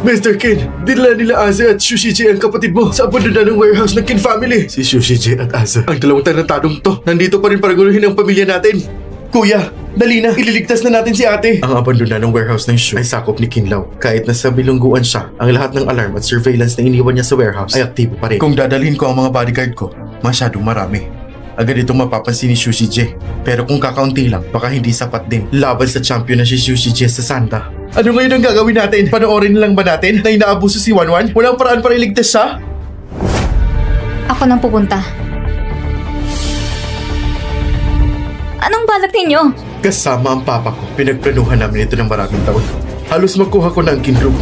Mr. Kin, dinala nila Aze at Shushiji ang kapatid mo sa abandona ng warehouse ng Kin family. Si Shushiji at Aze, ang dalawang tarantadong to, nandito pa rin para guluhin ang pamilya natin. Kuya, dali na, ililigtas na natin si ate. Ang abandona ng warehouse ng Shu ay sakop ni Kinlaw. Kahit nasa bilungguan siya, ang lahat ng alarm at surveillance na iniwan niya sa warehouse ay aktibo pa rin. Kung dadalhin ko ang mga bodyguard ko, masyadong marami. Agad itong mapapansin ni Shushiji. Pero kung kakaunti lang, baka hindi sapat din. Laban sa champion na si Shushiji sa Santa. Ano ngayon ang gagawin natin? Panoorin lang ba natin na inaabuso si Wanwan? Walang paraan para iligtas siya? Ako nang pupunta. Anong balak ninyo? Kasama ang papa ko, pinagplanuhan namin ito ng maraming taon. Halos makuha ko na ang Kin Group.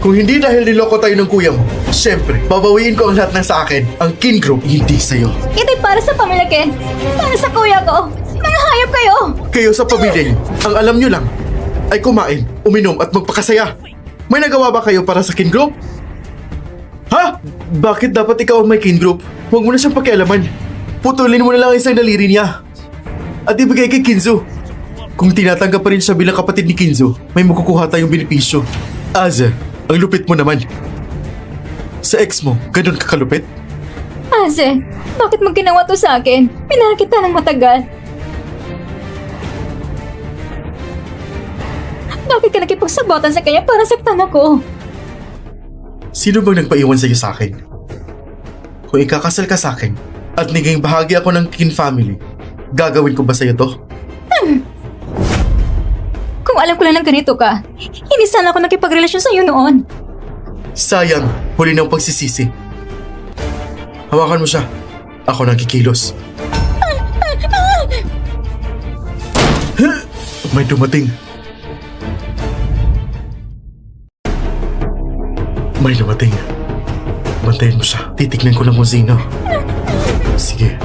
Kung hindi dahil niloko tayo ng kuya mo, syempre, babawiin ko ang lahat ng sa akin. Ang Kin Group, hindi sa'yo. Ito'y para sa pamilya Ken. Para sa kuya ko. Mga hayop kayo! Kayo sa pamilya niyo, ang alam niyo lang, ay kumain, uminom at magpakasaya. May nagawa ba kayo para sa Kin Group? Ha? Bakit dapat ikaw ang may Kin Group? Huwag mo na siyang pakialaman. Putulin mo na lang ang isang daliri niya. At ibigay kay Kinzo. Kung tinatanggap pa rin siya bilang kapatid ni Kinzo, may makukuha tayong benepisyo. Aze, ang lupit mo naman. Sa ex mo, ganun ka kalupit? Aze, bakit mo ginawa to sa akin? Pinahal kita ng matagal. Bakit ka nakipagsabotan sa kanya para saktan ako? Sino bang nagpaiwan sa'yo sa akin? Kung ikakasal ka sa akin at naging bahagi ako ng Kin family, gagawin ko ba sa'yo to? Kung alam ko lang ng ganito ka, hindi sana ako nakipagrelasyon sa'yo noon. Sayang, huli ng pagsisisi. Hawakan mo siya. Ako nang kikilos. May dumating. May dumating. Bantayan mo siya. Titignan ko lang kung sino. Sige.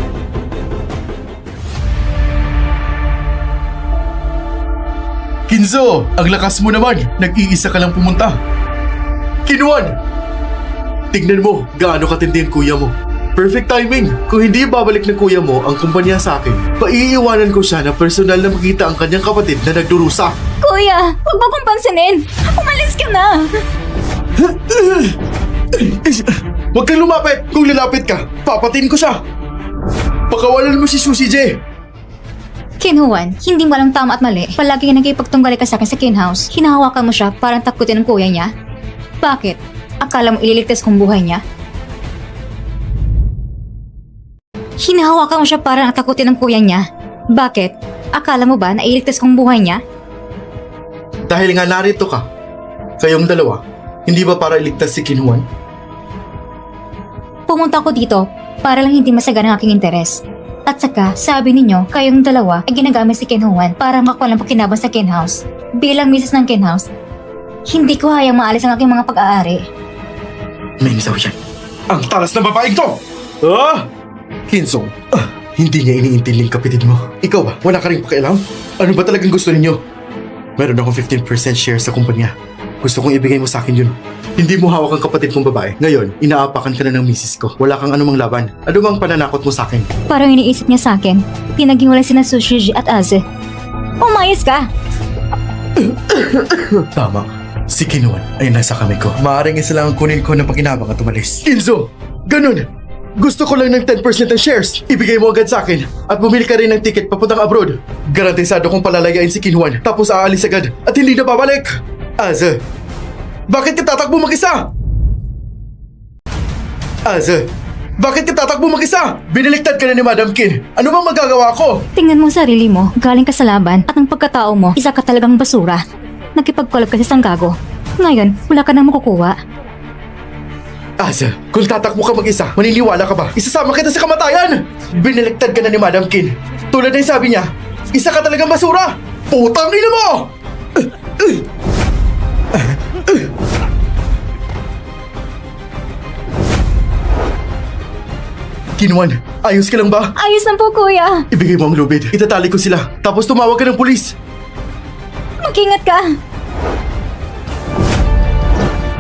Kinzo! Ang lakas mo naman! Nag-iisa ka lang pumunta. Kinuan! Tignan mo, gaano katindi ang kuya mo. Perfect timing! Kung hindi babalik ng kuya mo ang kumpanya sa akin, paiiwanan ko siya na personal na makita ang kanyang kapatid na nagdurusa. Kuya, huwag mo kong pansinin. Umalis ka na. Huwag kang lumapit! Kung lalapit ka, papatin ko siya! Pakawalan mo si Susie J! Kinhuan, hindi mo alam tama at mali. Palagi nagkipagtunggali ka sa akin sa kinhouse. Hinahawakan mo siya para takutin ang kuya niya. Bakit? Akala mo ililigtas kong buhay niya? Hinahawakan mo siya para natakutin ang kuya niya. Bakit? Akala mo ba na ililigtas kong buhay niya? Dahil nga narito ka, kayong dalawa, hindi ba para iligtas si Kinuan? Pumunta ako dito para lang hindi masagan ang aking interes. At saka, sabi ninyo, kayong dalawa ay ginagamit si Kinhuan para makuha ng pakinabang sa Kinhouse. Bilang misis ng Kinhouse, hindi ko hayang maalis ang aking mga pag-aari. Mengzaw yan. Ang talas na babaeng to! Ah! Kinsong, hindi niya iniintindihan kapatid mo. Ikaw ba? Wala ka rin pakialam? Ano ba talagang gusto ninyo? Meron akong 15% share sa kumpanya. Gusto kong ibigay mo sa akin yun. Hindi mo hawak ang kapatid kong babae. Ngayon, inaapakan ka na ng misis ko. Wala kang anumang laban. Ano bang pananakot mo sa akin? Parang iniisip niya sa akin, pinaghiwalay sina Sushiji at Aze. Umayos ka! Tama. Si Kinuan ay nasa kamay ko. Maaaring isa lang ang kunin ko ng pakinabang at umalis. Kinzo! Ganun! Gusto ko lang ng 10% ng shares. Ibigay mo agad sa akin at bumili ka rin ng ticket papuntang abroad. Garantisado kong palalayain si Kinuan tapos aalis agad at hindi na babalik. Aze, bakit ka tatakbo mag-isa? Aze, bakit ka tatakbo mag-isa? Biniliktad ka na ni Madam Kin. Ano bang magagawa ko? Tingnan mo ang sarili mo, galing ka sa laban at ang pagkatao mo, isa ka talagang basura. Nakipagkolab ka sa sanggago. Ngayon, wala ka nang makukuha. Aze, kung tatakbo ka mag-isa, maniniwala ka ba? Isasama kita sa kamatayan! Biniliktad ka na ni Madam Kin. Tulad ng sabi niya, isa ka talagang basura! Putang ina mo! Kinuan, ayos ka lang ba? Ayos na po, kuya. Ibigay mo ang lubid. Itatali ko sila. Tapos tumawag ka ng pulis. Mag-ingat ka.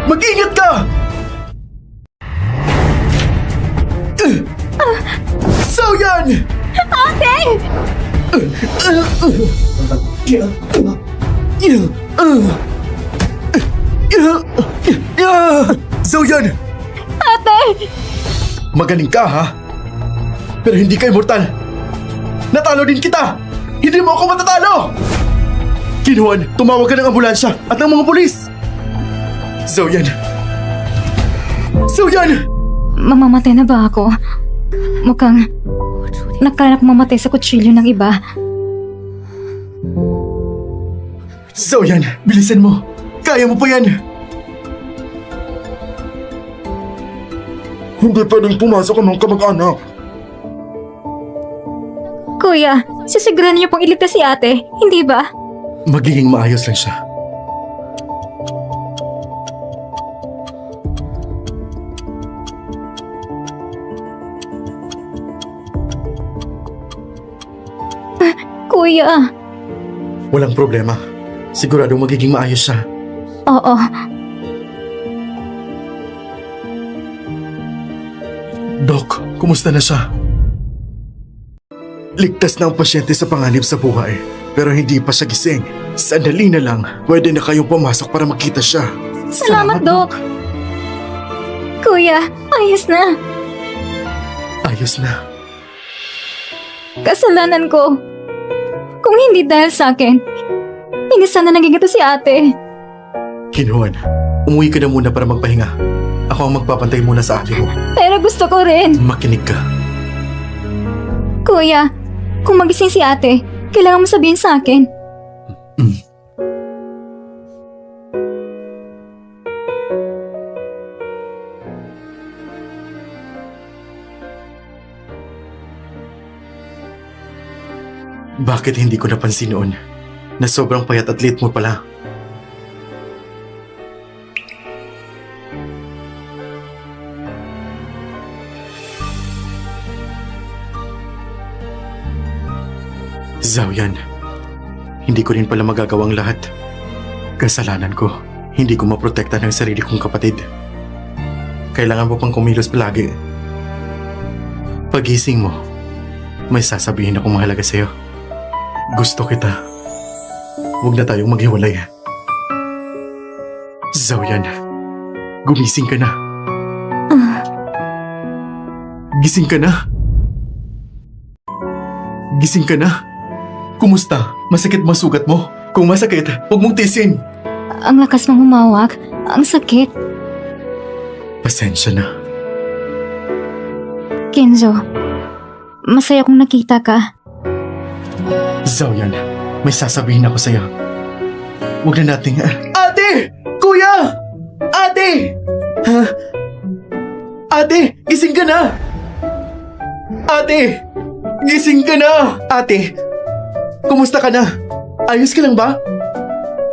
Mag-ingat ka! So yan! Ate! So yan! Ate! Magaling ka ha? Pero hindi ka immortal. Natalo din kita! Hindi mo ako matatalo! Kinuan, tumawag ka ng ambulansya at ng mga pulis! Zoyan! Zoyan! Mamamatay na ba ako? Mukhang nakanak mamatay sa kutsilyo ng iba. Zoyan, bilisan mo! Kaya mo pa yan! Hindi pwedeng pumasok ang mga kamag-anak. Kuya, sisigurahan niyo pong iligtas si ate, hindi ba? Magiging maayos lang siya. Kuya. Walang problema. Siguradong magiging maayos siya. Oo. Doc, kumusta na siya? Ligtas na ang pasyente sa panganib sa buhay, pero hindi pa siya gising. Sandali na lang, pwede na kayong pumasok para makita siya. Salamat, Doc. Kuya, ayos na. Ayos na. Kasalanan ko. Kung hindi dahil sa akin, hindi sana naging ito si ate. Kinuan, umuwi ka na muna para magpahinga. Ako ang magpapantay muna sa ate mo. Pero gusto ko rin. Makinig ka. Kuya, kung magising si ate, kailangan mo sabihin sa akin. Bakit hindi ko napansin noon na sobrang payat at late mo pala? Zhao Yan, hindi ko rin pala magagawang lahat. Kasalanan ko. hindi ko maprotekta ng sarili kong kapatid. Kailangan mo pang kumilos palagi. Pagising mo, may sasabihin akong mahalaga sa'yo. Gusto kita. Huwag na tayong maghiwalay. Zaoyan, gumising ka na. Gising ka na. Gising ka na. Kumusta? Masakit ba sugat mo? Kung masakit, huwag mong tisin. Ang lakas mong humawak. Ang sakit. Pasensya na. Kenzo, masaya kong nakita ka. Zaoyan, may sasabihin ako sa'yo. Huwag na nating... Ate! Kuya! Ate! Ha? Ate! Gising ka na! Ate! Gising ka na! Ate! Kumusta ka na? Ayos ka lang ba?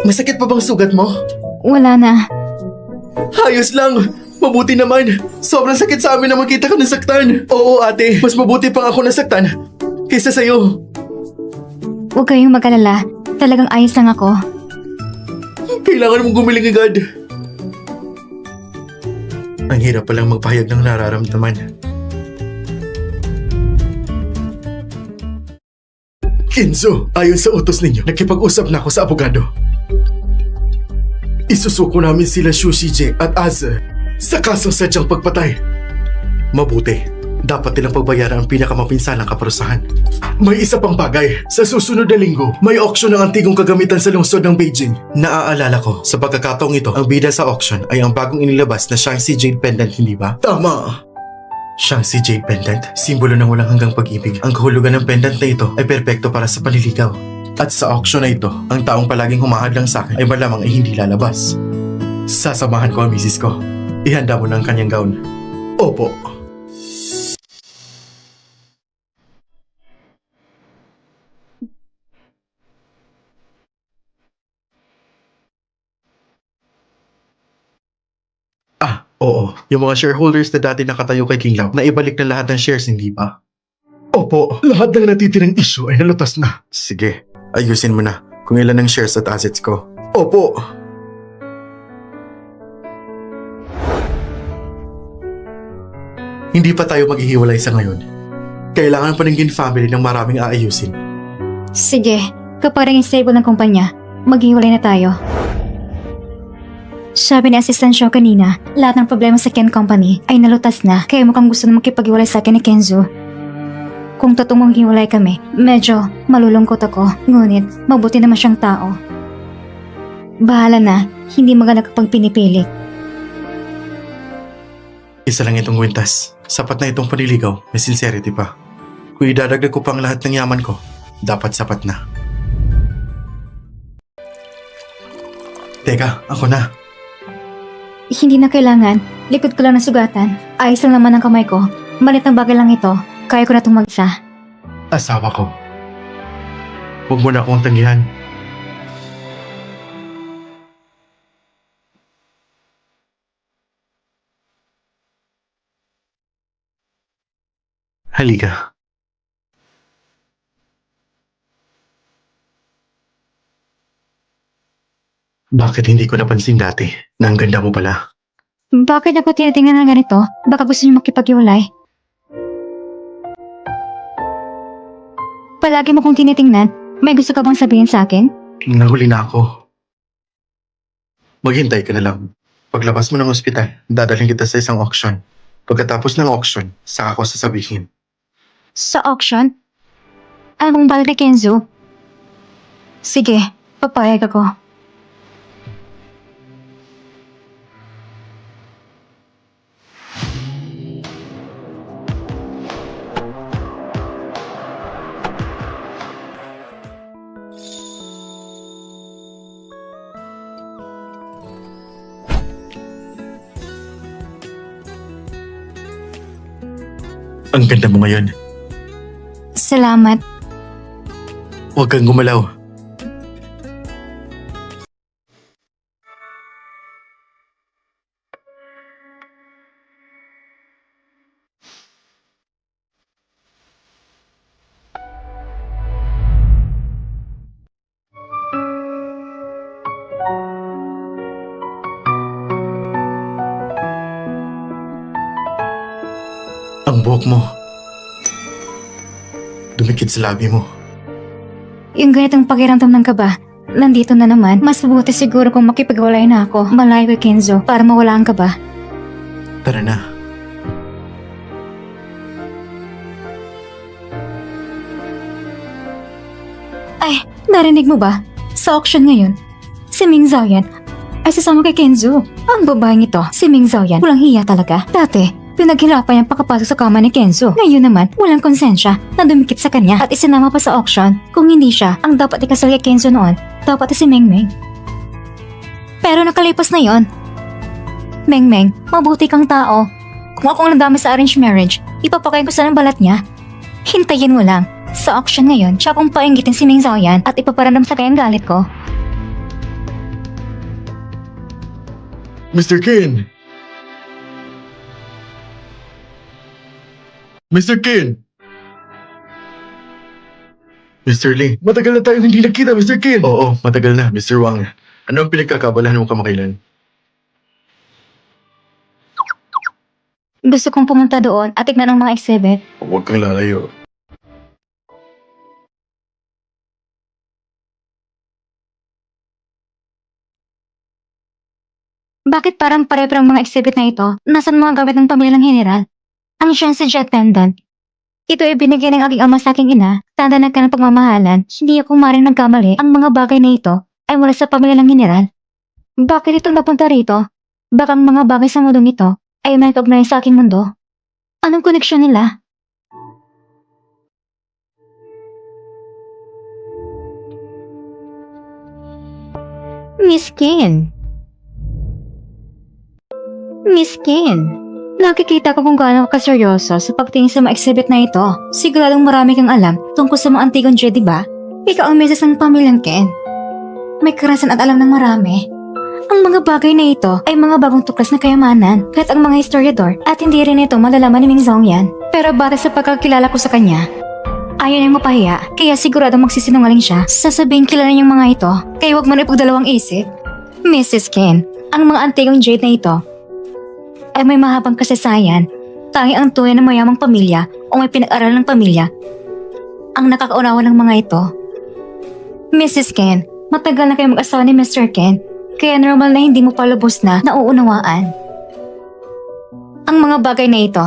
Masakit pa bang sugat mo? Wala na. Ayos lang! Mabuti naman! Sobrang sakit sa amin na makita ka nasaktan! Oo ate, mas mabuti pang ako nasaktan kaysa sa'yo. Huwag kayong mag-alala. Talagang ayos lang ako. Kailangan mong gumiling agad. Ang hirap palang magpahayag ng nararamdaman. Kenzo, ayon sa utos ninyo, nakipag-usap na ako sa abogado. Isusuko namin sila Shushije at Aze sa kasong sadyang pagpatay. Mabuti. Dapat nilang pagbayaran ang pinakamapinsanang kaparusahan. May isa pang bagay. Sa susunod na linggo, may auction ng antigong kagamitan sa lungsod ng Beijing. Naaalala ko, sa pagkakataong ito, ang bida sa auction ay ang bagong inilabas na Shangxi Jade Pendant, hindi ba? Tama! Shangxi Jade Pendant, simbolo ng walang hanggang pag-ibig. Ang kahulugan ng pendant na ito ay perpekto para sa panliligaw. At sa auction na ito, ang taong palaging humahadlang sa akin ay malamang ay hindi lalabas. Sasamahan ko ang misis ko. Ihanda mo na ang kanyang gown. Opo. Oo. Yung mga shareholders na dati nakatayo kay King Lau, naibalik na lahat ng shares, hindi ba? Opo. Lahat ng natitirang issue ay nalutas na. Sige. Ayusin mo na kung ilan ang shares at assets ko. Opo. Hindi pa tayo maghihiwalay sa ngayon. Kailangan pa ng Gin family ng maraming aayusin. Sige, kapag naging stable ng kumpanya, maghiwalay na tayo. Sabi ni Assistant Shaw kanina, lahat ng problema sa Ken Company ay nalutas na, kaya mukhang gusto na makipag-iwalay sa akin ni Kenzo. Kung totoong maghiwalay kami, medyo malulungkot ako, ngunit mabuti naman siyang tao. Bahala na, hindi maganda kapag pinipilit. Isa lang itong kwintas. Sapat na itong paniligaw, may sincerity pa. Kung idadagdag ko pang lahat ng yaman ko, dapat sapat na. Teka, ako na. Hindi na kailangan, likod ko lang ng sugatan. Ayos lang naman ang kamay ko. Malit ang bagay lang ito, kaya ko na itong mag-isa. Asawa ko. Huwag mo na akong tanggihan. Halika. Bakit hindi ko napansin dati na ang ganda mo pala? Bakit ako tinitingnan ng ganito? Baka gusto niyo makipag-iwalay? Palagi mo kong tinitingnan. May gusto ka bang sabihin sa akin? Nahuli na ako. Maghintay ka na lang. Paglabas mo ng ospital, dadalhin kita sa isang auction. Pagkatapos ng auction, saka ko sasabihin. Sa auction? Anong balik ni Kenzo? Sige, papayag ako. Ang ganda mo ngayon. Salamat. Huwag kang gumalaw. Ang buhok mo. Dumikit sa labi mo. Yung ganitong pakiramdam ng kaba, nandito na naman. Mas mabuti siguro kung makipagwalay na ako malayo kay Kenzo para mawala ang kaba. Tara na. Ay, narinig mo ba? Sa auction ngayon, si Ming Zhao yan ay sasama kay Kenzo. Ang babaeng ito, si Ming Zhao yan, walang hiya talaga. Dati, pinaghirapan niyang pakapasok sa kama ni Kenzo. Ngayon naman, walang konsensya na dumikit sa kanya at isinama pa sa auction. Kung hindi siya ang dapat ikasal kay Kenzo noon, dapat si Meng Meng. Pero nakalipas na yon. Meng Meng, mabuti kang tao. Kung ako ang nadami sa arranged marriage, ipapakain ko sa ng balat niya. Hintayin mo lang. Sa auction ngayon, siya kong painggitin si Ming Zhao yan at ipaparamdam sa kanyang galit ko. Mr. Ken! Mr. Ken! Mr. Lee. Matagal na tayong hindi nakita, Mr. Ken! Oo, matagal na, Mr. Wang. Ano ang pinagkakabalahan mo kamakailan? Gusto kong pumunta doon at tignan ang mga exhibit. Huwag kang lalayo. Bakit parang pare-parang mga exhibit na ito? Nasaan mga gamit ng pamilya ng general? Ang siyang si jet pendant. Ito ay binigay ng aking ama sa aking ina. Tanda na ka ng pagmamahalan. Hindi ako maring nagkamali. Ang mga bagay na ito ay mula sa pamilya ng general. Bakit ito napunta rito? Baka ang mga bagay sa mundong ito ay may kaugnay sa aking mundo. Anong koneksyon nila? Miss Ken. Miss Ken, nakikita ko kung gaano ka seryoso sa pagtingin sa mga exhibit na ito. Siguradong marami kang alam tungkol sa mga antigong Jedi, ba? Ikaw ang misis ng pamilyang Ken. May karasan at alam ng marami. Ang mga bagay na ito ay mga bagong tuklas na kayamanan kahit ang mga historiador at hindi rin ito malalaman ni Ming Zhao yan. Pero batay sa pagkakilala ko sa kanya, ayaw niyang mapahiya kaya siguradong magsisinungaling siya. Sasabihin kilala niyang mga ito kaya huwag mo na ipagdalawang isip. Mrs. Ken, ang mga antigong Jade na ito ay may mahabang kasaysayan. Tanging ang tunay na mayamang pamilya o may pinag-aralan ng pamilya ang nakakaunawa ng mga ito. Mrs. Ken, matagal na kayo mag-asawa ni Mr. Ken, kaya normal na hindi mo palubos na nauunawaan. Ang mga bagay na ito,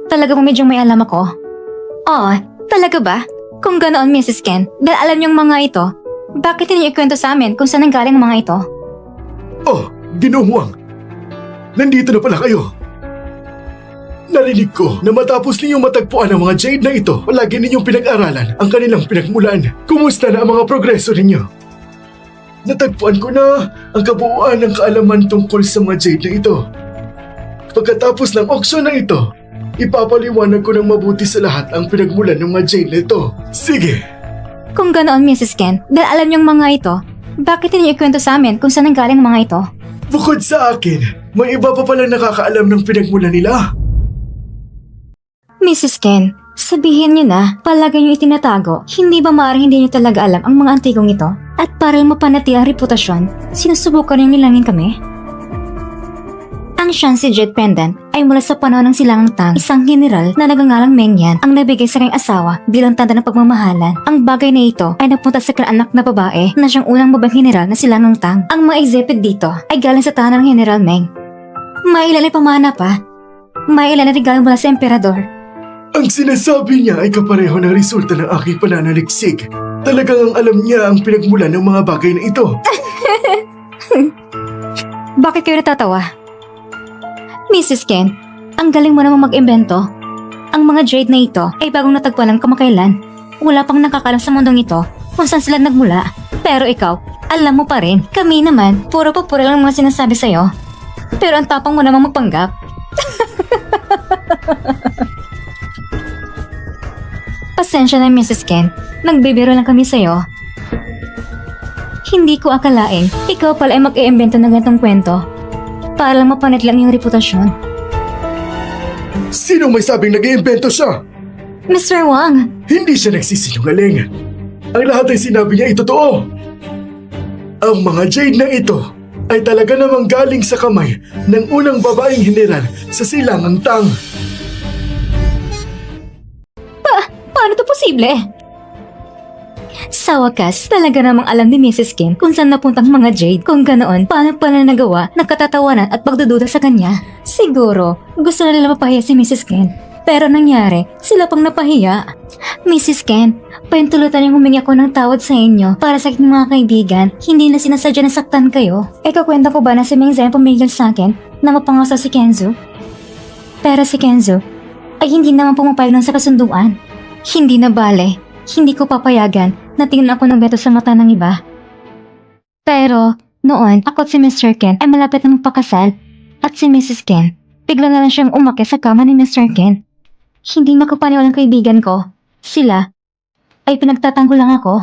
talaga mo medyong may alam ako. Oo, talaga ba? Kung ganoon, Mrs. Ken, dahil alam niyong mga ito, bakit hindi ikwento sa amin kung saan nanggaling ang mga ito? Oh, Ginoong Wang! Nandito na pala kayo! Narinig ko na matapos ninyong matagpuan ang mga Jade na ito, palagi ninyong pinag-aralan ang kanilang pinagmulan. Kumusta na ang mga progreso ninyo? Natagpuan ko na ang kabuuan ng kaalaman tungkol sa mga Jade na ito. Pagkatapos ng auction na ito, ipapaliwanag ko ng mabuti sa lahat ang pinagmulan ng mga Jade na ito. Sige! Kung ganoon, Mrs. Ken, dahil alam niyong mga ito, bakit hindi ikwento sa amin kung saan nanggaling ang mga ito? Bukod sa akin, may iba pa palang nakakaalam ng pinagmulan nila. Mrs. Ken, sabihin niyo na, palagi niyo itinatago, hindi ba maaaring hindi niyo talaga alam ang mga antigong ito? At para mapanatili ang reputasyon, sinusubukan niyo nilangin kami? Ang Shanxi Jet Pendant ay mula sa panahon ng Silangang Tang, isang general na nagangalang Meng Yan ang nabigay sa kanyang asawa bilang tanda ng pagmamahalan. Ang bagay na ito ay napunta sa kanyang anak na babae na siyang unang babaeng general na Silangang Tang. Ang mga exhibit dito ay galing sa tahanan ng General Meng. May ilan ay pamana pa. May ilan ay regalo mula sa emperador. Ang sinasabi niya ay kapareho ng resulta ng aking pananaliksik. Talagang alam niya ang pinagmulan ng mga bagay na ito. Bakit kayo natatawa? Mrs. Ken, ang galing mo namang mag-imbento. Ang mga Jade na ito ay bagong natagpuan ng kamakailan. Wala pang nakakalam sa mundong ito kung saan sila nagmula. Pero ikaw, alam mo pa rin. Kami naman, puro-puro lang mga sinasabi sa'yo. Pero ang tapang mo namang magpanggap. Pasensya na, Mrs. Ken. Nagbibiro lang kami sa'yo. Hindi ko akalain, ikaw pala ay mag-iimbento ng ganitong kwento. Para lang mapanat lang yung reputasyon. Sino may sabing nag-iimbento siya? Mr. Wang, Hindi siya nagsisinungaling. Ang lahat ay sinabi niya ay totoo. Ang mga Jade na ito ay talaga namang galing sa kamay ng unang babaeng general sa Silangang Tang. Imposible! Sa wakas, talaga namang alam ni Mrs. Kim kung saan napuntang mga Jade. Kung ganoon, paano pala nagawa na katatawanan at pagdududa sa kanya? Siguro, gusto na nila mapahiya si Mrs. Kim. Pero nangyari, sila pang napahiya. Mrs. Ken, paintulutan yung humingi ako ng tawad sa inyo para sa aking mga kaibigan. Hindi na sinasadya na saktan kayo. Ikakwenta ko ba na si Ming Zhen pumigil sa akin na mapangasaw si Kenzo? Pero si Kenzo ay hindi naman pumapayag nun sa kasunduan. Hindi na bale. Hindi ko papayagan na tingnan ako ng beto sa mata ng iba. Pero noon, ako at si Mr. Ken ay malapit na magpakasal. At si Mrs. Ken, bigla na lang siyang umaki sa kama ni Mr. Ken. Hindi makapaniwalang kaibigan ko. Sila ay pinagtatanggol lang ako.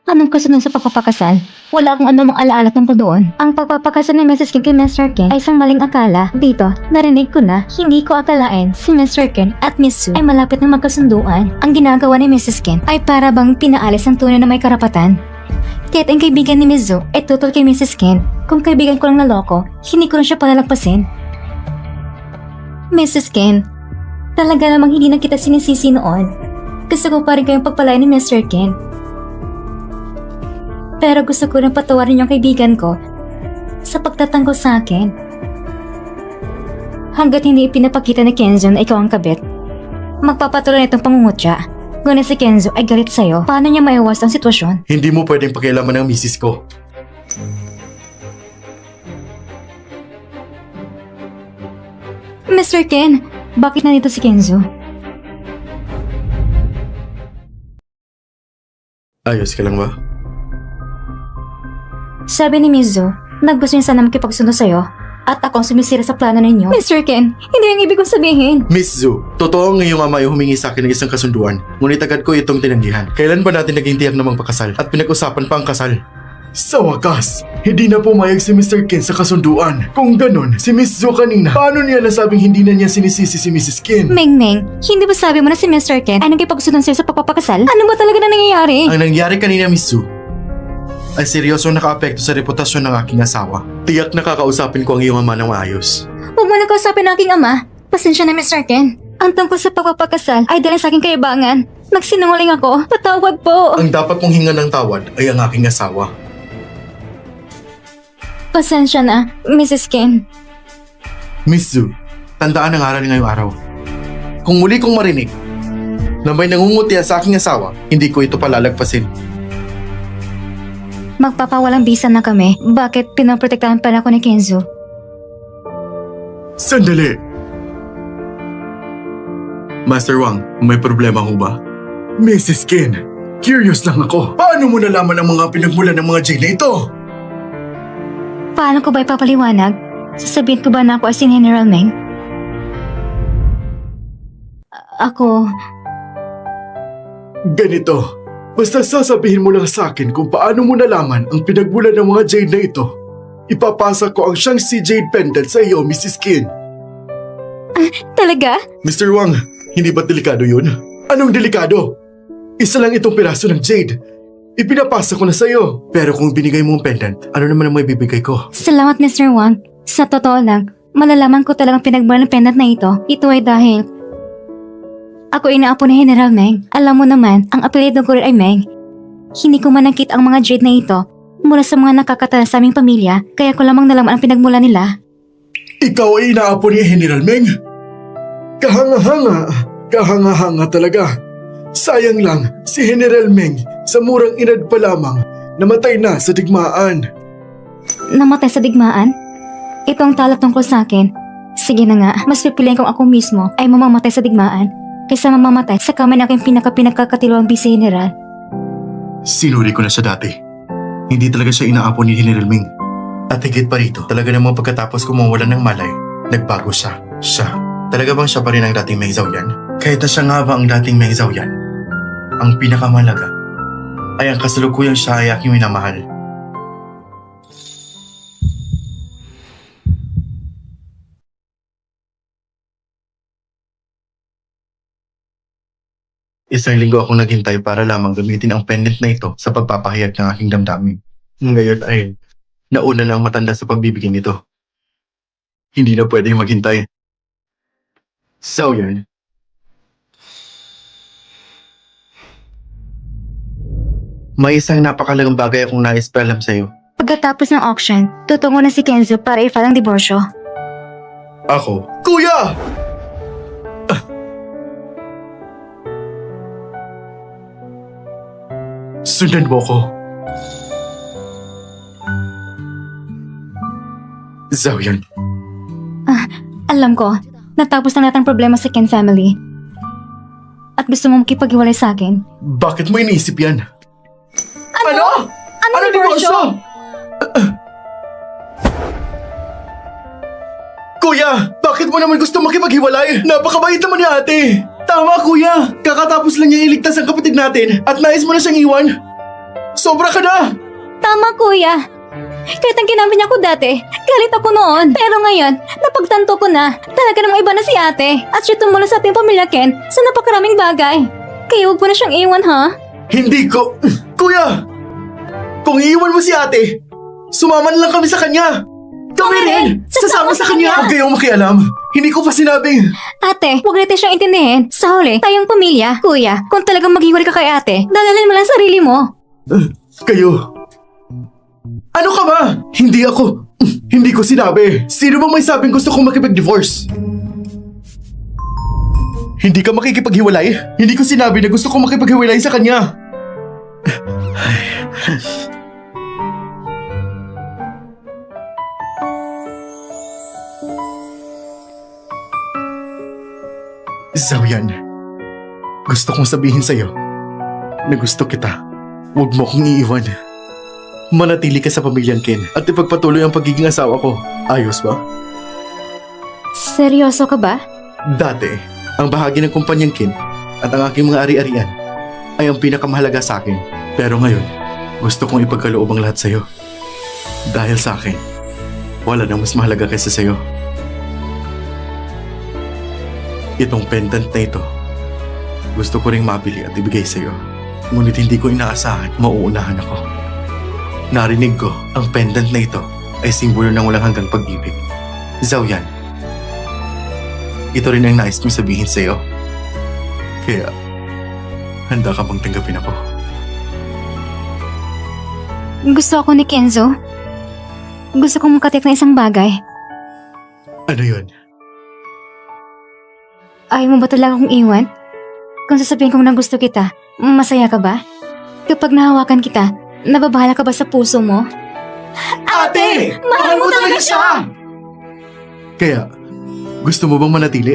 Anong kasunod sa pagpapakasal? Wala akong anumang alaala tungkol doon. Ang pagpapakasal ni Mrs. Ken kay Mr. Ken ay isang maling akala. Dito, narinig ko na hindi ko akalain si Mr. Ken at Miss Sue ay malapit na magkasunduan. Ang ginagawa ni Mrs. Ken ay para bang pinaalis ang tunay na may karapatan. Kaya't ang kaibigan ni Miss Sue ay tutol kay Mrs. Ken. Kung kaibigan ko lang naloko, hindi ko na siya palalagpasin. Mrs. Ken, talaga namang hindi na kita sinisisi noon. Gusto ko pa rin kayong pagpalain ni Mr. Ken. Pero gusto ko rin patawarin yung kaibigan ko sa pagtatanggol sa akin. Hanggat hindi ipinapakita ni Kenzo na ikaw ang kabit, magpapatuloy na itong pangungutya. Ngunit si Kenzo ay galit sa'yo. Paano niya maiwas ang sitwasyon? Hindi mo pwedeng pakialaman ng misis ko. Mr. Ken, bakit nandito si Kenzo? Ayos ka lang ba? Sabi ni Mizu, naggusto niya sana makipagsundo sa'yo at ako ang sumisira sa plano ninyo. Mr. Ken, hindi yung ibig kong sabihin. Miss Zhu, totoo ang iyong ama ay humingi sa akin ng isang kasunduan. Ngunit agad ko itong tinanggihan. Kailan ba natin naging tiyak na magpakasal at pinag-usapan pa ang kasal? Sa wakas, hindi na pumayag si Mr. Ken sa kasunduan. Kung ganon, si Miss Zhu kanina, paano niya nasabing hindi na niya sinisisi si Mrs. Ken? Meng Meng, hindi ba sabi mo na si Mr. Ken ay nagkipagsunod sa'yo sa papapakasal? Ano ba talaga na nangyayari? Ang nangyari kanina, Miss Zhu, ay seryosong nakaapekto sa reputasyon ng aking asawa. Tiyak nakakausapin ko ang iyong ama ng maayos. Huwag mo nakausapin ng aking ama. Pasensya na, Mr. Ken. Ang tungkol sa pagpapakasal ay dahil sa aking kayabangan. Nagsinungaling ako. Patawad po. Ang dapat mong hingan ng tawad ay ang aking asawa. Pasensya na, Mrs. Ken. Miss Zhu, tandaan ang aral ngayong araw. Kung muli kong marinig na may nangungutya sa aking asawa, hindi ko ito palalagpasin. Magpapawalang bisa na kami. Bakit pinaprotektahan pala ako ni Kenzo? Sandali! Master Wang, may problema ho ba? Mrs. Ken, curious lang ako. Paano mo nalaman ang mga pinagmulan ng mga Jade na ito? Paano ko ba ipapaliwanag? Sasabihin ko ba na ako ay si General Meng? Ako... Ganito. Basta sasabihin mo lang sa akin kung paano mo nalaman ang pinagmulan ng mga Jade na ito. Ipapasa ko ang Shangxi Jade Pendant sa iyo, Mrs. Ken. Talaga? Mr. Wang, hindi ba delikado yun? Anong delikado? Isa lang itong piraso ng Jade. Ipinapasa ko na sa iyo. Pero kung binigay mo ang pendant, ano naman ang may bibigay ko? Salamat, Mr. Wang. Sa totoo lang, malalaman ko talagang pinagmulan ng pendant na ito. Ito ay dahil... Ako inaapo ni General Meng. Alam mo naman, ang apelyido ko rin ay Meng. Hindi ko man nakita ang mga Jade na ito mula sa mga nakakatala sa aming pamilya, kaya ko lamang nalaman ang pinagmulan nila. Ikaw ay inaapo ni General Meng? Kahanga-hanga. Kahanga-hanga talaga. Sayang lang, si General Meng sa murang edad pa lamang namatay na sa digmaan. Namatay sa digmaan? Ito ang tala tungkol sa akin. Sige na nga, mas pipiliin kong ako mismo ay mamamatay sa digmaan kaysa mamamatay sa kamay ng aking pinakakatiluang vice general. Sinuri ko na siya dati. Hindi talaga siya inaapo ni General Ming. At higit pa rito, talaga namang pagkatapos ko mawalan ng malay, nagbago siya. Talaga bang siya pa rin ang dating Meng Zhaoyan? Kahit na siya nga ba ang dating Meng Zhaoyan, ang pinakamalaga ay ang kasalukuyang siya ay aking minamahal. Isang linggo akong naghintay para lamang gamitin ang pendant na ito sa pagpapahayag ng aking damdamin. Ngayon ay nauna na ang matanda sa pagbibigay nito. Hindi na pwedeng maghintay. So yun. May isang napakalagang bagay akong nais paalam sa'yo. Pagkatapos ng auction, tutungo na si Kenzo para i-file ang diborsyo. Ako? Kuya! Sundan mo ko. Xiaoyan, Alam ko, natapos na lahat ng problema sa Ken family. At gusto mo makipag-iwalay sa akin. bakit mo iniisip yan? Ano? Ano diborsyo? Kuya, bakit mo naman gusto makipaghiwalay? Napakabait naman ni ate. Tama kuya, kakatapos lang niya iligtas ang kapatid natin at nais mo na siyang iwan. Sobra ka na! Tama, kuya. Kahit ang ginamit niya ko dati, galit ako noon. Pero ngayon, napagtanto ko na, talaga namang iba na si ate. At siya tumulong sa ating pamilya Ken sa napakaraming bagay. Kaya huwag mo na siyang iwan, ha? Hindi ko... Kuya! Kung iiwan mo si ate, sumaman lang kami sa kanya. Kami rin! Sasama sa kanya! Huwag kayong makialam. Hindi ko pa sinabing... Ate, huwag natin siyang intindihin. Sa huli, tayong pamilya. Kuya, kung talagang maghiwalay ka kay ate, dadalhin mo lang sarili mo. Kayo... Ano ka ba? Hindi ako... Hindi ko sinabi. Sino bang may sabing gusto kong makipag-divorce? Hindi ka makikipaghiwalay? Hindi ko sinabi na gusto kong makipaghiwalay sa kanya. Xiaoyan, gusto kong sabihin sa'yo na gusto kita. Huwag mo akong iiwan. Manatili ka sa pamilyang Ken at ipagpatuloy ang pagiging asawa ko. Ayos ba? Seryoso ka ba? Dati, ang bahagi ng kumpanyang Ken at ang aking mga ari-arian ay ang pinakamahalaga sa akin. Pero ngayon, gusto kong ipagkaloob ang lahat sa'yo. Dahil sa akin, wala nang mas mahalaga kaysa sa'yo. Itong pendant na ito, gusto ko ring mabili at ibigay sa'yo. Ngunit hindi ko inaasahan mauunahan ako. Narinig ko ang pendant na ito ay simbolo ng walang hanggang pag-ibig. Xiaoyan, ito rin ang nais kong sabihin sa'yo. Kaya, handa ka bang tanggapin ako? Gusto ako ni Kenzo. Gusto kong makatiyak na isang bagay. Ano yun? Ayaw mo ba talaga akong iwan? Kung sasabihin kong nagusto kita, masaya ka ba? Kapag nahawakan kita, nababahala ka ba sa puso mo? Ate! Mahal mo talaga siya! Kaya, gusto mo bang manatili?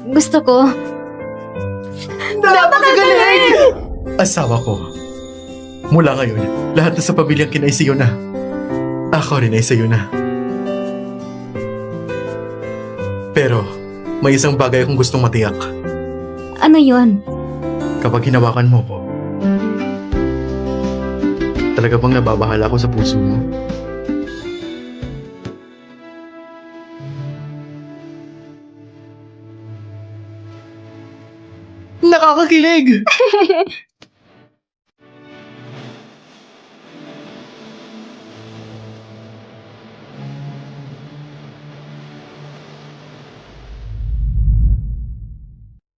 Gusto ko. Napakagaling! Asawa ko. Mula ngayon, lahat na sa pamilyang Ken ay sa'yo na. Ako rin ay sa'yo na. Pero, may isang bagay akong gustong matiyak. Ano yon? Kapag hinawakan mo ko, talaga bang nababahala ako sa puso mo? Nakakakilig!